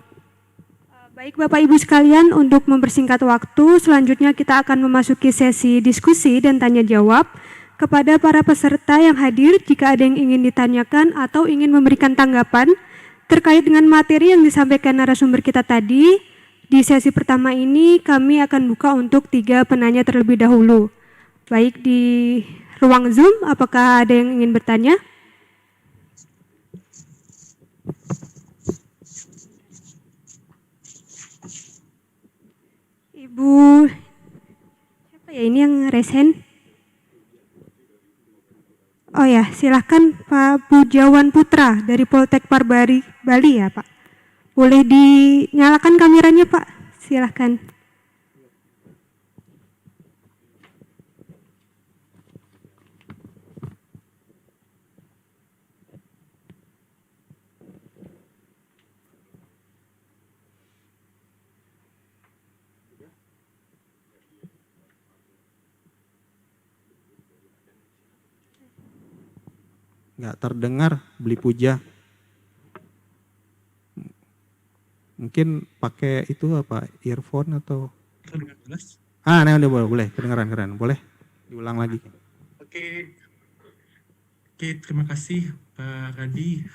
Baik Bapak Ibu sekalian, untuk mempersingkat waktu, selanjutnya kita akan memasuki sesi diskusi dan tanya jawab. Kepada para peserta yang hadir, jika ada yang ingin ditanyakan atau ingin memberikan tanggapan terkait dengan materi yang disampaikan narasumber kita tadi, di sesi pertama ini kami akan buka untuk 3 penanya terlebih dahulu. Baik, di ruang Zoom, apakah ada yang ingin bertanya? Bu, siapa ya ini yang resen? Oh ya, silahkan Pak Pujawan Putra dari Poltek Parbari, Bali ya Pak. Boleh dinyalakan kameranya Pak, silahkan. Nggak terdengar, Beli Puja. Mungkin pakai itu apa, earphone atau? Terdengar jelas? Nah udah boleh, kedengeran, boleh diulang lagi. Oke, terima kasih Pak Radi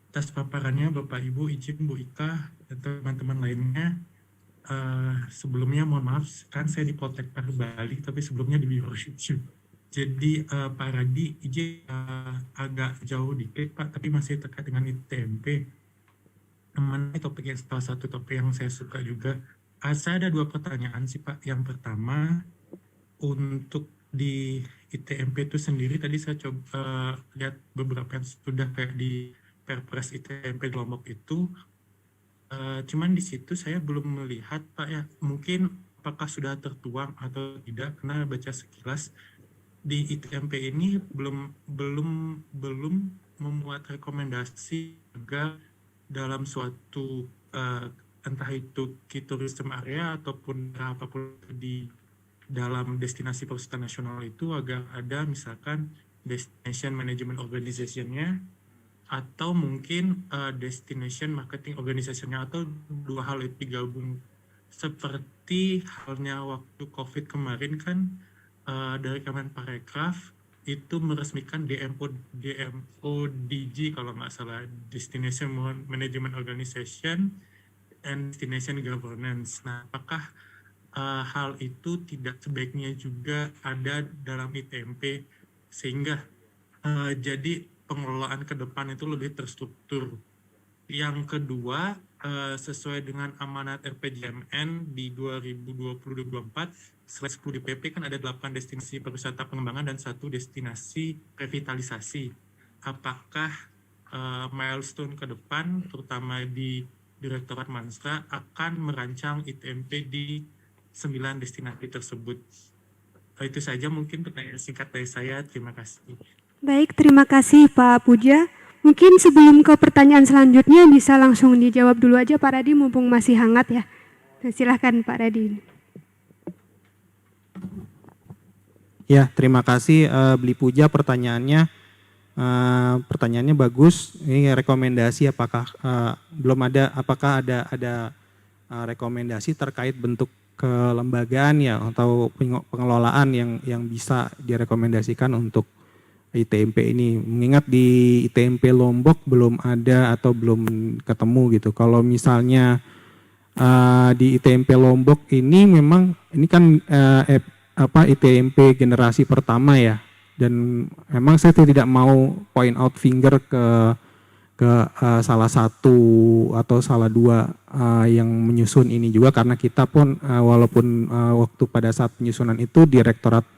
atas paparannya. Bapak Ibu, izin Bu Ika dan teman-teman lainnya. Sebelumnya mohon maaf, kan saya di Poltek Bali, tapi sebelumnya di Biro Review. Jadi Pak Radi, izin agak jauh dikit Pak, tapi masih terkait dengan ITMP. Mengenai topik yang salah satu topik yang saya suka juga. Saya ada 2 pertanyaan sih Pak. Yang pertama, untuk di ITMP itu sendiri, tadi saya coba lihat beberapa yang sudah kayak di Perpres ITMP di Lombok itu, cuman di situ saya belum melihat Pak ya, mungkin apakah sudah tertuang atau tidak, karena baca sekilas di ITMP ini belum memuat rekomendasi agar dalam suatu entah itu key tourism area ataupun apapun di dalam destinasi pariwisata nasional itu agar ada misalkan destination management organization-nya atau mungkin destination marketing organization-nya, atau 2 hal itu digabung. Seperti halnya waktu COVID kemarin kan dari Kemenparekraf itu meresmikan DMODG kalau nggak salah, Destination Management Organization and Destination Governance. Nah, apakah hal itu tidak sebaiknya juga ada dalam ITMP sehingga jadi pengelolaan ke depan itu lebih terstruktur. Yang kedua, sesuai dengan amanat RPJMN di 2020-2024/10 di PP kan ada 8 destinasi pariwisata pengembangan dan 1 destinasi revitalisasi. Apakah milestone ke depan, terutama di Direktorat Manstra, akan merancang ITMP di 9 destinasi tersebut? Itu saja mungkin pertanyaan singkat dari saya. Terima kasih. Baik, terima kasih Pak Puja. Mungkin sebelum ke pertanyaan selanjutnya bisa langsung dijawab dulu aja Pak Radi mumpung masih hangat ya. Nah, silahkan Pak Radi. Ya, terima kasih Beli Puja pertanyaannya. Pertanyaannya bagus. Ini rekomendasi apakah belum ada, apakah ada rekomendasi terkait bentuk kelembagaan ya atau pengelolaan yang bisa direkomendasikan untuk ITMP ini. Mengingat di ITMP Lombok belum ada atau belum ketemu gitu. Kalau misalnya di ITMP Lombok ini memang ini kan ITMP generasi pertama ya, dan memang saya tidak mau point out finger ke salah satu atau salah 2 yang menyusun ini juga, karena kita pun walaupun waktu pada saat penyusunan itu Direktorat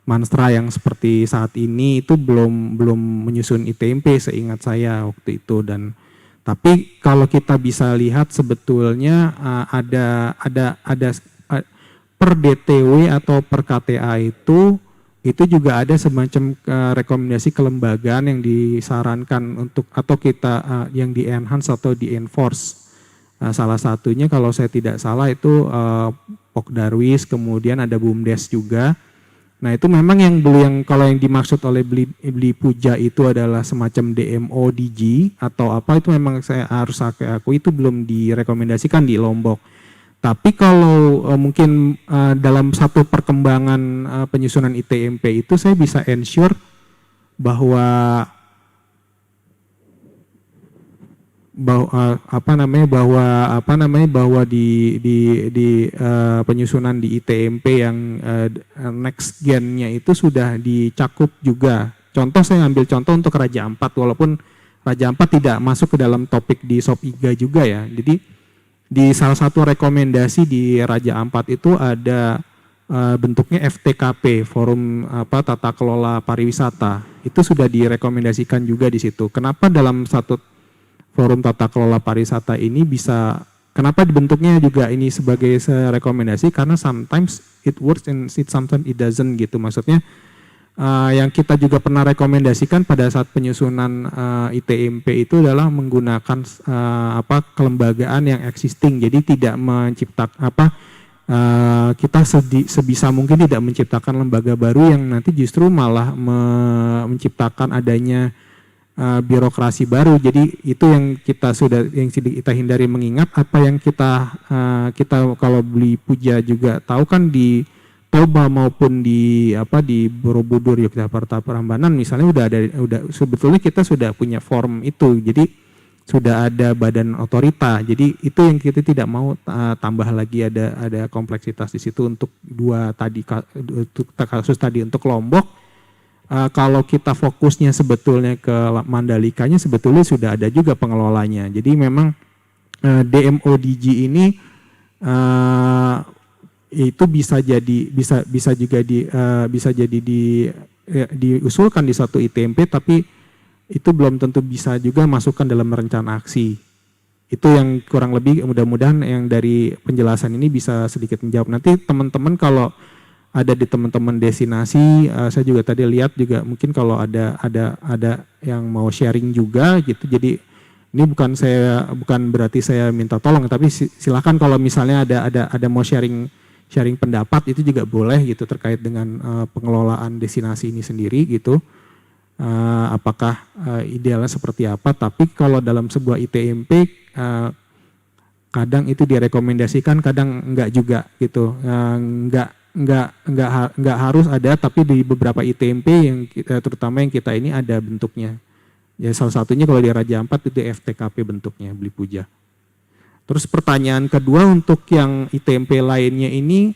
Manstra yang seperti saat ini itu belum menyusun ITMP seingat saya waktu itu. Dan tapi kalau kita bisa lihat sebetulnya ada per DTW atau per KTA itu juga ada semacam rekomendasi kelembagaan yang disarankan untuk atau kita yang di enhance atau di enforce. Salah satunya kalau saya tidak salah itu Pokdarwis, kemudian ada BUMDes juga. Nah itu memang yang kalau yang dimaksud oleh Beli Puja itu adalah semacam DMODG atau apa, itu memang saya harus akui itu belum direkomendasikan di Lombok. Tapi kalau mungkin dalam satu perkembangan penyusunan ITMP itu saya bisa ensure bahwa di penyusunan di ITMP yang next gen-nya itu sudah dicakup juga. Contoh saya ambil contoh untuk Raja Ampat, walaupun Raja Ampat tidak masuk ke dalam topik di SOP IGA juga ya. Jadi di salah satu rekomendasi di Raja Ampat itu ada bentuknya FTKP, Forum Tata Kelola Pariwisata. Itu sudah direkomendasikan juga di situ. Kenapa dalam satu Forum Tata Kelola Pariwisata ini bisa, kenapa dibentuknya juga ini sebagai rekomendasi? Karena sometimes it works and sometimes it doesn't gitu. Maksudnya yang kita juga pernah rekomendasikan pada saat penyusunan ITMP itu adalah menggunakan kelembagaan yang existing. Jadi tidak menciptakan kita sebisa mungkin tidak menciptakan lembaga baru yang nanti justru malah menciptakan adanya birokrasi baru. Jadi itu yang kita hindari, mengingat apa yang kita kalau Beli Puja juga tahu kan di Toba maupun di Borobudur, Yogyakarta, Prambanan misalnya sebetulnya kita sudah punya form itu. Jadi sudah ada badan otorita. Jadi itu yang kita tidak mau tambah lagi ada kompleksitas di situ untuk kasus tadi untuk Lombok. Kalau kita fokusnya sebetulnya ke Mandalikanya sebetulnya sudah ada juga pengelolanya. Jadi memang DMODG ini itu bisa jadi diusulkan di satu ITMP, tapi itu belum tentu bisa juga masukkan dalam rencana aksi. Itu yang kurang lebih, mudah-mudahan yang dari penjelasan ini bisa sedikit menjawab. Nanti teman-teman kalau ada di teman-teman destinasi, saya juga tadi lihat juga mungkin kalau ada yang mau sharing juga gitu. Jadi ini bukan berarti saya minta tolong, tapi silakan kalau misalnya ada mau sharing pendapat itu juga boleh gitu terkait dengan pengelolaan destinasi ini sendiri gitu. Apakah idealnya seperti apa? Tapi kalau dalam sebuah ITMP kadang itu direkomendasikan, kadang enggak juga gitu. Enggak harus ada, tapi di beberapa ITMP yang terutama yang kita ini ada bentuknya. Ya salah satunya kalau di Raja Ampat itu FTKP bentuknya, Beli Puja. Terus pertanyaan kedua untuk yang ITMP lainnya ini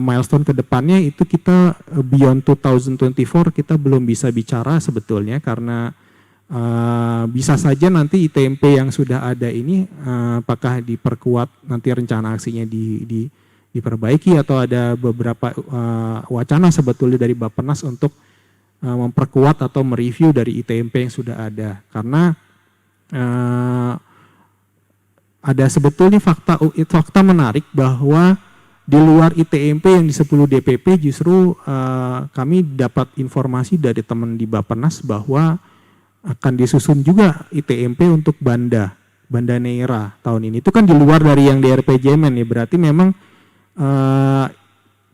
milestone ke depannya itu kita beyond 2024 kita belum bisa bicara sebetulnya karena bisa saja nanti ITMP yang sudah ada ini apakah diperkuat nanti rencana aksinya diperbaiki atau ada beberapa wacana sebetulnya dari Bappenas untuk memperkuat atau mereview dari ITMP yang sudah ada karena ada sebetulnya fakta menarik bahwa di luar ITMP yang di 10 DPP justru kami dapat informasi dari teman di Bappenas bahwa akan disusun juga ITMP untuk Banda Neira tahun ini. Itu kan di luar dari yang di RPJMN ya, berarti memang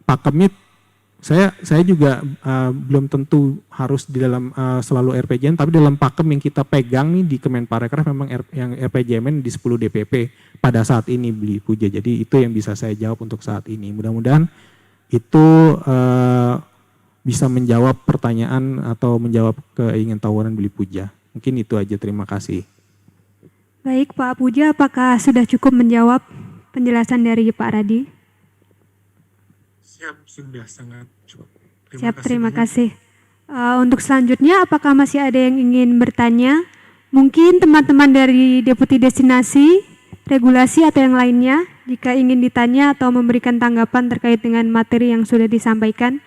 pakemnya saya juga belum tentu harus di dalam selalu RPJMN, tapi dalam pakem yang kita pegang nih di Kemenparekraf memang yang RPJMN di 10 DPP pada saat ini Beli Puja. Jadi itu yang bisa saya jawab untuk saat ini. Mudah-mudahan itu bisa menjawab pertanyaan atau menjawab keingintahuan Beli Puja. Mungkin itu aja, terima kasih. Baik Pak Puja, apakah sudah cukup menjawab penjelasan dari Pak Radi? Siap, sudah sangat cukup. Terima kasih. Untuk selanjutnya, apakah masih ada yang ingin bertanya? Mungkin teman-teman dari Deputi Destinasi, Regulasi atau yang lainnya, jika ingin ditanya atau memberikan tanggapan terkait dengan materi yang sudah disampaikan.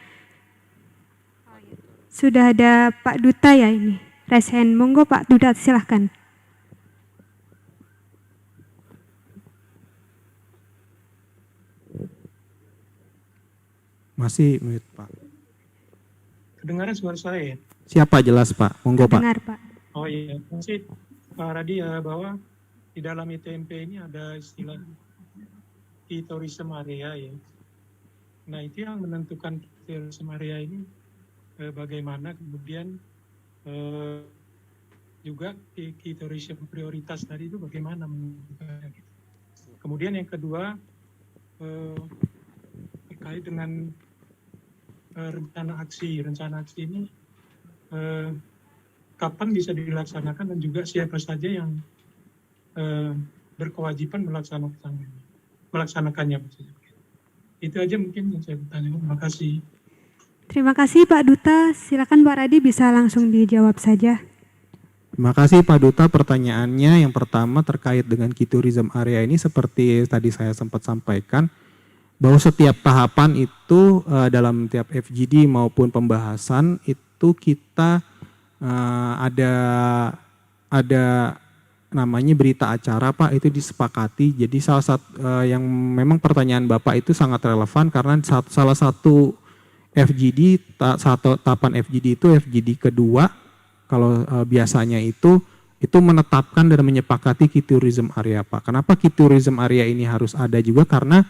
Sudah ada Pak Duta ya ini, raise hand. Monggo Pak Duta, silahkan. Masih mute Pak. Kedengaran suara saya ya? Siapa jelas Pak? Monggo Pak. Dengar Pak. Oh iya, masih Pak Radi ya, bahwa di dalam ITMP ini ada istilah key tourism area ya. Nah itu yang menentukan key tourism area ini bagaimana kemudian juga key tourism prioritas tadi itu bagaimana menentukannya. Kemudian yang kedua terkait dengan rencana aksi ini kapan bisa dilaksanakan dan juga siapa saja yang berkewajiban melaksanakannya. Itu aja mungkin yang saya bertanya. Terima kasih. Terima kasih Pak Duta. Silakan Pak Radi bisa langsung dijawab saja. Terima kasih Pak Duta, pertanyaannya yang pertama terkait dengan key tourism area ini seperti tadi saya sempat sampaikan bahwa setiap tahapan itu dalam tiap FGD maupun pembahasan itu kita ada namanya berita acara Pak, itu disepakati. Jadi salah satu yang memang pertanyaan Bapak itu sangat relevan karena salah satu FGD, tahapan FGD itu FGD kedua. Kalau biasanya itu menetapkan dan menyepakati key tourism area Pak. Kenapa key tourism area ini harus ada juga? Karena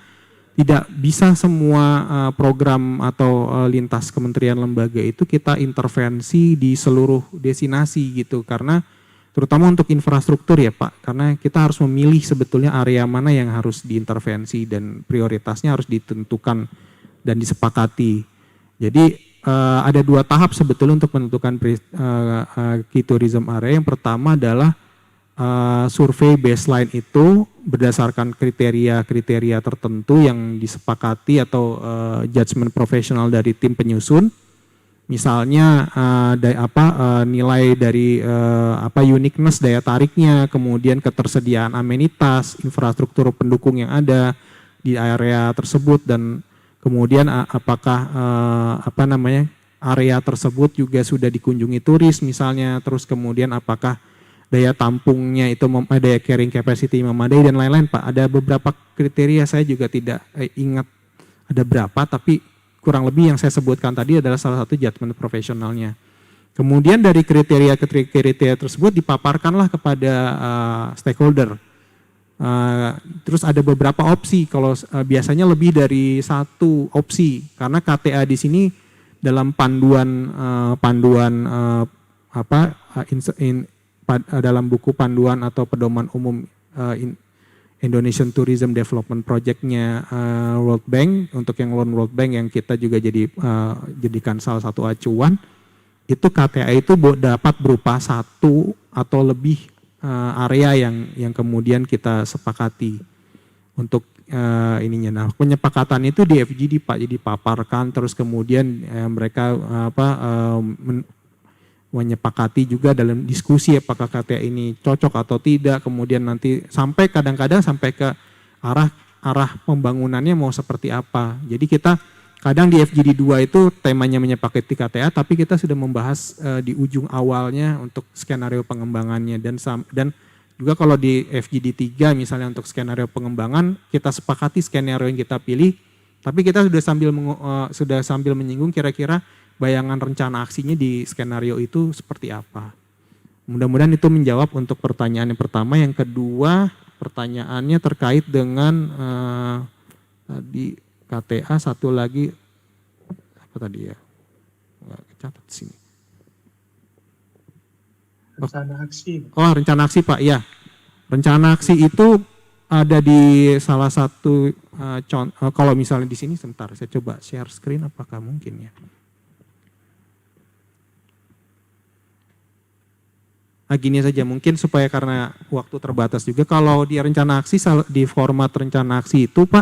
tidak bisa semua program atau lintas kementerian lembaga itu kita intervensi di seluruh destinasi gitu. Karena terutama untuk infrastruktur ya Pak. Karena kita harus memilih sebetulnya area mana yang harus diintervensi dan prioritasnya harus ditentukan dan disepakati. Jadi ada dua tahap sebetulnya untuk menentukan key tourism area. Yang pertama adalah survei baseline itu berdasarkan kriteria-kriteria tertentu yang disepakati atau judgement profesional dari tim penyusun. Misalnya nilai dari uniqueness daya tariknya, kemudian ketersediaan amenitas, infrastruktur pendukung yang ada di area tersebut, dan kemudian apakah area tersebut juga sudah dikunjungi turis misalnya, terus kemudian apakah daya tampungnya itu daya carrying capacity memadai dan lain-lain Pak. Ada beberapa kriteria, saya juga tidak ingat ada berapa, tapi kurang lebih yang saya sebutkan tadi adalah salah satu judgement profesionalnya. Kemudian dari kriteria tersebut dipaparkanlah kepada stakeholder. Terus ada beberapa opsi, kalau biasanya lebih dari satu opsi, karena KTA di sini dalam dalam buku panduan atau pedoman umum Indonesian Tourism Development Project-nya World Bank, untuk yang Lone World Bank yang kita juga jadikan salah satu acuan, itu KTA itu dapat berupa satu atau lebih area yang kemudian kita sepakati untuk ininya. Nah, penyepakatan itu di FGD Pak, jadi paparkan, terus kemudian mereka menyepakati juga dalam diskusi apakah KTA ini cocok atau tidak, kemudian nanti sampai kadang-kadang sampai ke arah pembangunannya mau seperti apa. Jadi kita kadang di FGD 2 itu temanya menyepakati KTA, tapi kita sudah membahas di ujung awalnya untuk skenario pengembangannya, dan juga kalau di FGD 3 misalnya untuk skenario pengembangan kita sepakati skenario yang kita pilih, tapi kita sudah sambil menyinggung kira-kira bayangan rencana aksinya di skenario itu seperti apa. Mudah-mudahan itu menjawab untuk pertanyaan yang pertama. Yang kedua, pertanyaannya terkait dengan tadi KTA, satu lagi apa tadi ya? Nggak kecatat di sini. Rencana aksi. Oh, rencana aksi Pak, ya. Rencana aksi itu ada di salah satu kalau misalnya di sini, sebentar saya coba share screen, apakah mungkin ya? Nah, gini saja mungkin supaya karena waktu terbatas juga, kalau di rencana aksi, di format rencana aksi itu Pak,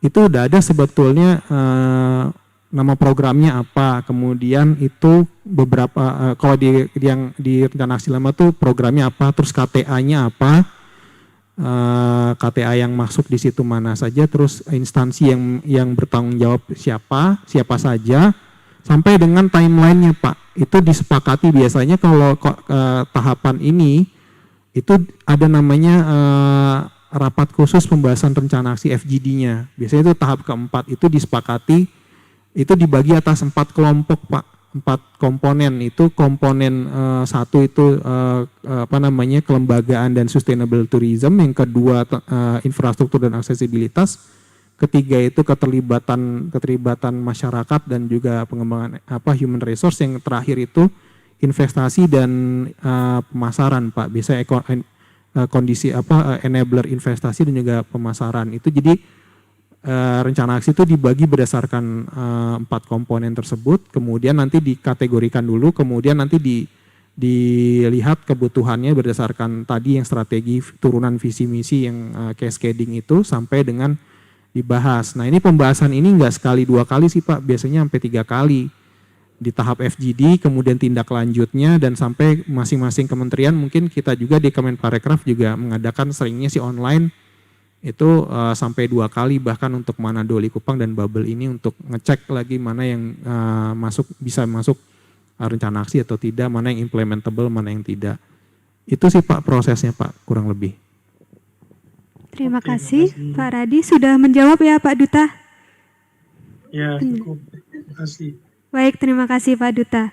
itu udah ada sebetulnya nama programnya apa, kemudian itu beberapa kalau yang di rencana aksi lama tuh programnya apa, terus KTA-nya apa, KTA yang masuk di situ mana saja, terus instansi yang bertanggung jawab siapa saja, sampai dengan timelinenya Pak. Itu disepakati biasanya kalau tahapan ini itu ada namanya rapat khusus pembahasan rencana aksi FGD-nya. Biasanya itu tahap keempat, itu disepakati, itu dibagi atas 4 kelompok Pak, 4 komponen. Itu komponen satu itu kelembagaan dan sustainable tourism, yang kedua infrastruktur dan aksesibilitas, ketiga itu keterlibatan masyarakat dan juga pengembangan human resource, yang terakhir itu investasi dan pemasaran Pak. Biasanya kondisi enabler investasi dan juga pemasaran. Itu jadi rencana aksi itu dibagi berdasarkan 4 komponen tersebut, kemudian nanti dikategorikan dulu, kemudian nanti dilihat kebutuhannya berdasarkan tadi yang strategi turunan visi misi yang cascading itu sampai dengan dibahas. Nah, ini pembahasan ini enggak sekali 2 kali sih Pak, biasanya sampai 3 kali. di tahap FGD, kemudian tindak lanjutnya, dan sampai masing-masing kementerian mungkin kita juga di Kemenparekraf juga mengadakan seringnya sih online itu sampai 2 kali bahkan untuk Manado, Likupang dan Babel ini untuk ngecek lagi mana yang bisa masuk rencana aksi atau tidak, mana yang implementable, mana yang tidak. Itu sih Pak prosesnya Pak kurang lebih. Terima Oke, kasih makasih. Pak Radi sudah menjawab ya Pak Duta. Ya, cukup. Terima kasih. Baik, terima kasih Pak Duta.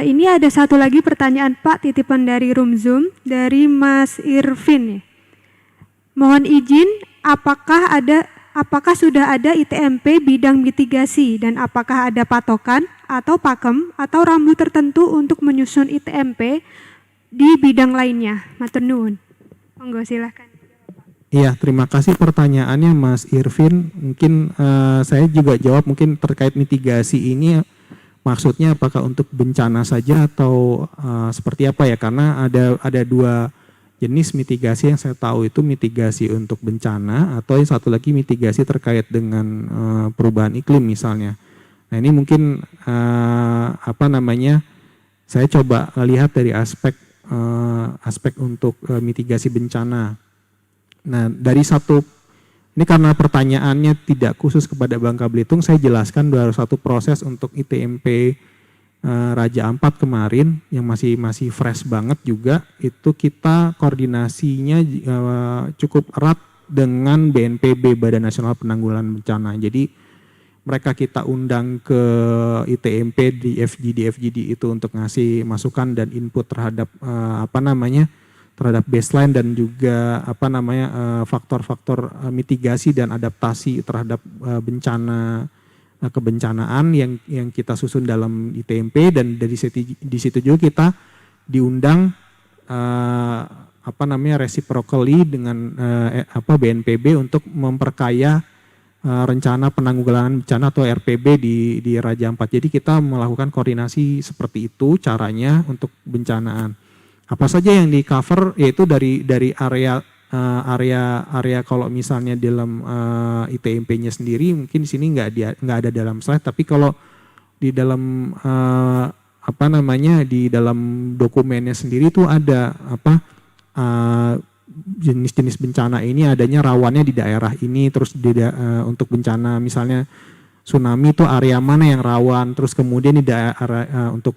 Ini ada satu lagi pertanyaan Pak, titipan dari room Zoom dari Mas Irvin. Ya. Mohon izin, apakah sudah ada ITMP bidang mitigasi dan apakah ada patokan atau pakem atau rambu tertentu untuk menyusun ITMP di bidang lainnya? Matur nuwun. Monggo silahkan. Iya, terima kasih pertanyaannya Mas Irvin. Mungkin saya juga jawab mungkin terkait mitigasi ini maksudnya apakah untuk bencana saja atau seperti apa ya? Karena ada 2 jenis mitigasi yang saya tahu, itu mitigasi untuk bencana atau yang satu lagi mitigasi terkait dengan perubahan iklim misalnya. Nah ini mungkin saya coba lihat dari aspek untuk mitigasi bencana. Nah dari ini karena pertanyaannya tidak khusus kepada Bangka Belitung, saya jelaskan baru satu proses untuk ITMP Raja Ampat kemarin yang masih fresh banget juga, itu kita koordinasinya cukup erat dengan BNPB, Badan Nasional Penanggulangan Bencana. Jadi mereka kita undang ke ITMP di FGD itu untuk ngasih masukan dan input terhadap terhadap baseline dan juga faktor-faktor mitigasi dan adaptasi terhadap kebencanaan yang kita susun dalam ITMP, dan di situ juga kita diundang reciprocally dengan BNPB untuk memperkaya rencana penanggulangan bencana atau RPB di Raja Ampat. Jadi kita melakukan koordinasi seperti itu caranya untuk bencanaan. Apa saja yang di cover yaitu dari area kalau misalnya dalam ITMP-nya sendiri mungkin di sini nggak ada dalam slide, tapi kalau di dalam di dalam dokumennya sendiri itu ada jenis-jenis bencana ini adanya rawannya di daerah ini, terus untuk bencana misalnya tsunami itu area mana yang rawan, terus kemudian di daerah untuk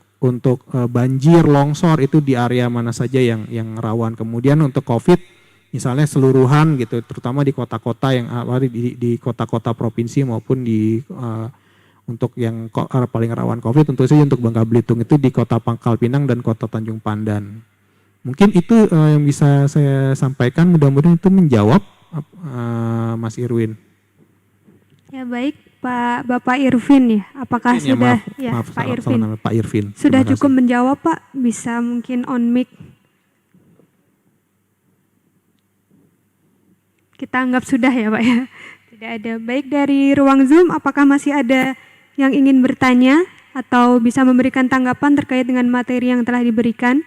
banjir, longsor itu di area mana saja yang rawan. Kemudian untuk COVID misalnya seluruhan gitu, terutama di kota-kota yang di kota-kota provinsi maupun untuk yang paling rawan COVID tentu saja untuk Bangka Belitung itu di Kota Pangkal Pinang dan Kota Tanjung Pandan. Mungkin itu yang bisa saya sampaikan, mudah-mudahan itu menjawab Mas Irwin. Ya baik, Bapak Irvin ya. Apakah Irvin, sudah maaf, Pak Irvin. Pak Irvin. Sudah Terima cukup kasih. menjawab Pak, bisa mungkin on mic. Kita anggap sudah ya Pak ya. Tidak ada. Baik, dari ruang Zoom apakah masih ada yang ingin bertanya atau bisa memberikan tanggapan terkait dengan materi yang telah diberikan?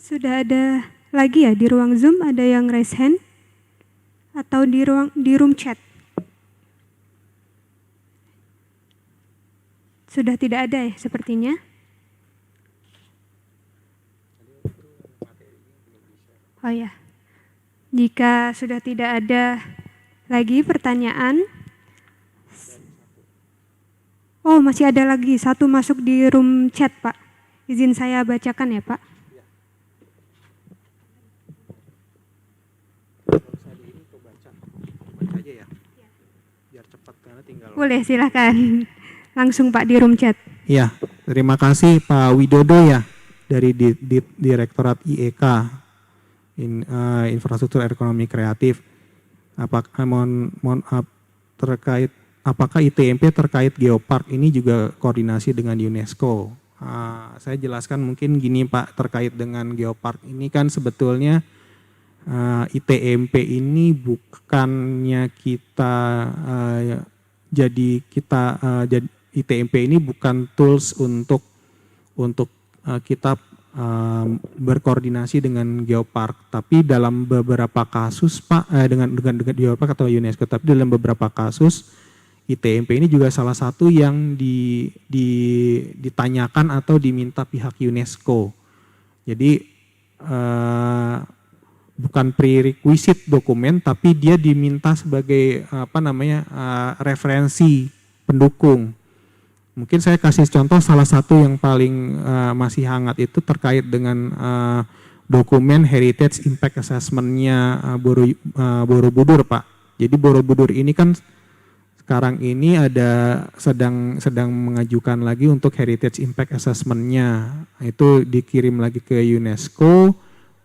Sudah ada lagi ya di ruang Zoom, ada yang raise hand atau di room chat? Sudah tidak ada ya sepertinya. Oh ya, jika sudah tidak ada lagi pertanyaan, oh masih ada lagi satu masuk di room chat Pak. Izin saya bacakan ya Pak. Boleh silakan. Langsung Pak di room chat. Iya, terima kasih Pak Widodo ya dari Direktorat IEK, Infrastruktur Ekonomi Kreatif. Apakah ITMP terkait geopark ini juga koordinasi dengan UNESCO? Saya jelaskan mungkin gini Pak, terkait dengan geopark ini kan sebetulnya ITMP ini bukannya ITMP ini bukan tools untuk kita berkoordinasi dengan Geopark, tapi dalam beberapa kasus Pak dengan Geopark atau UNESCO, tapi dalam beberapa kasus ITMP ini juga salah satu yang ditanyakan atau diminta pihak UNESCO. Jadi bukan prerequisite dokumen, tapi dia diminta sebagai referensi pendukung. Mungkin saya kasih contoh salah satu yang paling masih hangat itu terkait dengan dokumen Heritage Impact Assessment-nya Borobudur, Pak. Jadi Borobudur ini kan sekarang ini sedang mengajukan lagi untuk Heritage Impact Assessment-nya. Itu dikirim lagi ke UNESCO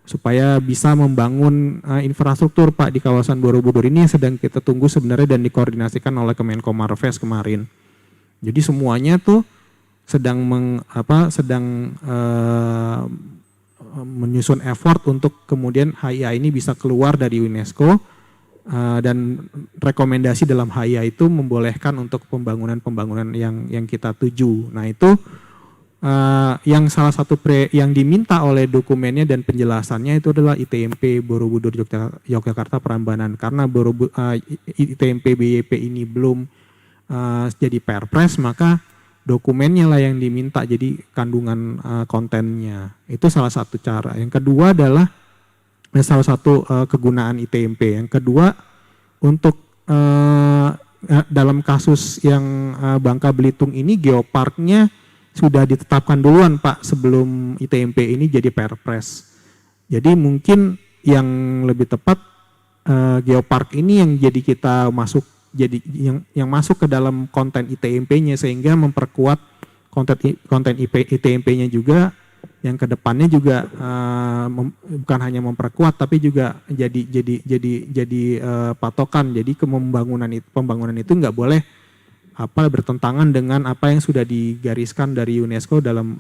supaya bisa membangun infrastruktur, Pak, di kawasan Borobudur ini yang sedang kita tunggu sebenarnya dan dikoordinasikan oleh Kemenko Marves kemarin. Jadi semuanya tuh sedang menyusun effort untuk kemudian HIA ini bisa keluar dari UNESCO, dan rekomendasi dalam HIA itu membolehkan untuk pembangunan yang kita tuju. Nah itu yang salah satu yang diminta oleh dokumennya dan penjelasannya itu adalah ITMP Borobudur Yogyakarta Prambanan, karena ITMP BYP ini belum jadi perpres, maka dokumennya lah yang diminta jadi kandungan kontennya. Itu salah satu cara. Yang kedua adalah salah satu kegunaan ITMP. Yang kedua, untuk dalam kasus yang Bangka Belitung ini Geoparknya sudah ditetapkan duluan, Pak, sebelum ITMP ini jadi perpres. Jadi mungkin yang lebih tepat Geopark ini yang jadi kita masuk, jadi yang masuk ke dalam konten ITMP-nya, sehingga memperkuat konten ITMP-nya juga, yang kedepannya juga bukan hanya memperkuat tapi juga jadi patokan. Jadi pembangunan itu nggak boleh bertentangan dengan apa yang sudah digariskan dari UNESCO dalam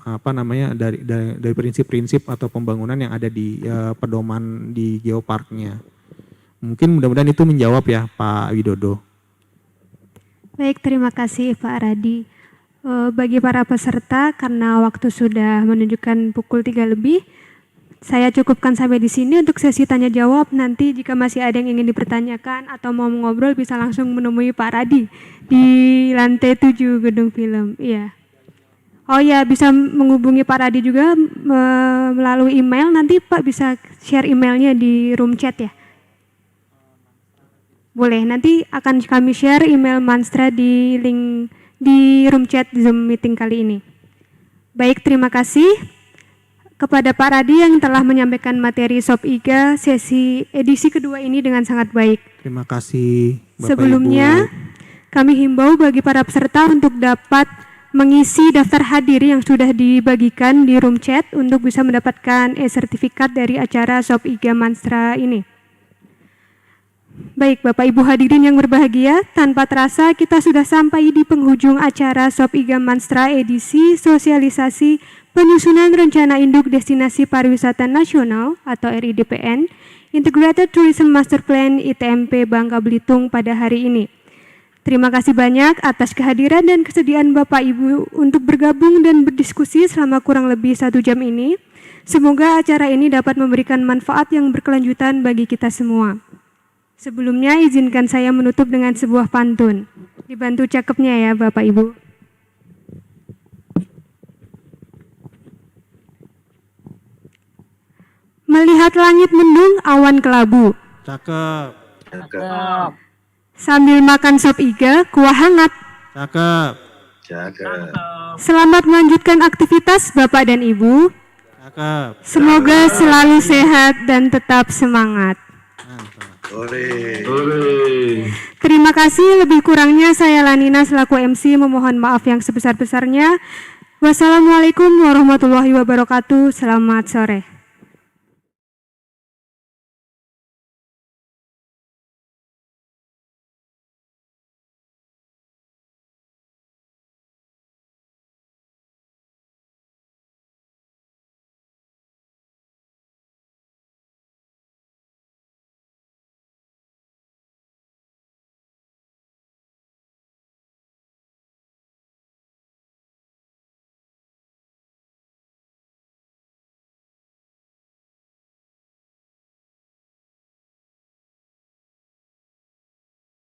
dari prinsip-prinsip atau pembangunan yang ada di pedoman di Geoparknya. Mungkin mudah-mudahan itu menjawab ya, Pak Widodo. Baik, terima kasih Pak Radi. Bagi para peserta, karena waktu sudah menunjukkan pukul 3 lebih, saya cukupkan sampai di sini untuk sesi tanya jawab. Nanti jika masih ada yang ingin dipertanyakan atau mau ngobrol bisa langsung menemui Pak Radi di lantai 7 gedung film. Iya. Oh ya, bisa menghubungi Pak Radi juga melalui email. Nanti Pak bisa share emailnya di room chat ya. Boleh, nanti akan kami share email Manstra di link di room chat Zoom meeting kali ini. Baik, terima kasih kepada Pak Radi yang telah menyampaikan materi SOP IGA sesi edisi kedua ini dengan sangat baik. Terima kasih, Bapak Sebelumnya, Ibu. Kami himbau bagi para peserta untuk dapat mengisi daftar hadir yang sudah dibagikan di room chat untuk bisa mendapatkan e-sertifikat dari acara SOP IGA Manstra ini. Baik, Bapak Ibu hadirin yang berbahagia, tanpa terasa kita sudah sampai di penghujung acara SOP IGA Manstra edisi sosialisasi penyusunan rencana induk destinasi pariwisata nasional atau RIDPN Integrated Tourism Master Plan ITMP Bangka Belitung pada hari ini. Terima kasih banyak atas kehadiran dan kesediaan Bapak Ibu untuk bergabung dan berdiskusi selama kurang lebih 1 jam ini. Semoga acara ini dapat memberikan manfaat yang berkelanjutan bagi kita semua. Sebelumnya izinkan saya menutup dengan sebuah pantun. Dibantu cakepnya ya Bapak Ibu. Melihat langit mendung, awan kelabu. Cakep. Cakep. Sambil makan sop iga, kuah hangat. Cakep. Cakep. Selamat melanjutkan aktivitas Bapak dan Ibu. Cakep. Semoga selalu sehat dan tetap semangat. Ore. Terima kasih, lebih kurangnya saya Lanina selaku MC memohon maaf yang sebesar-besarnya. Wassalamualaikum warahmatullahi wabarakatuh. Selamat sore.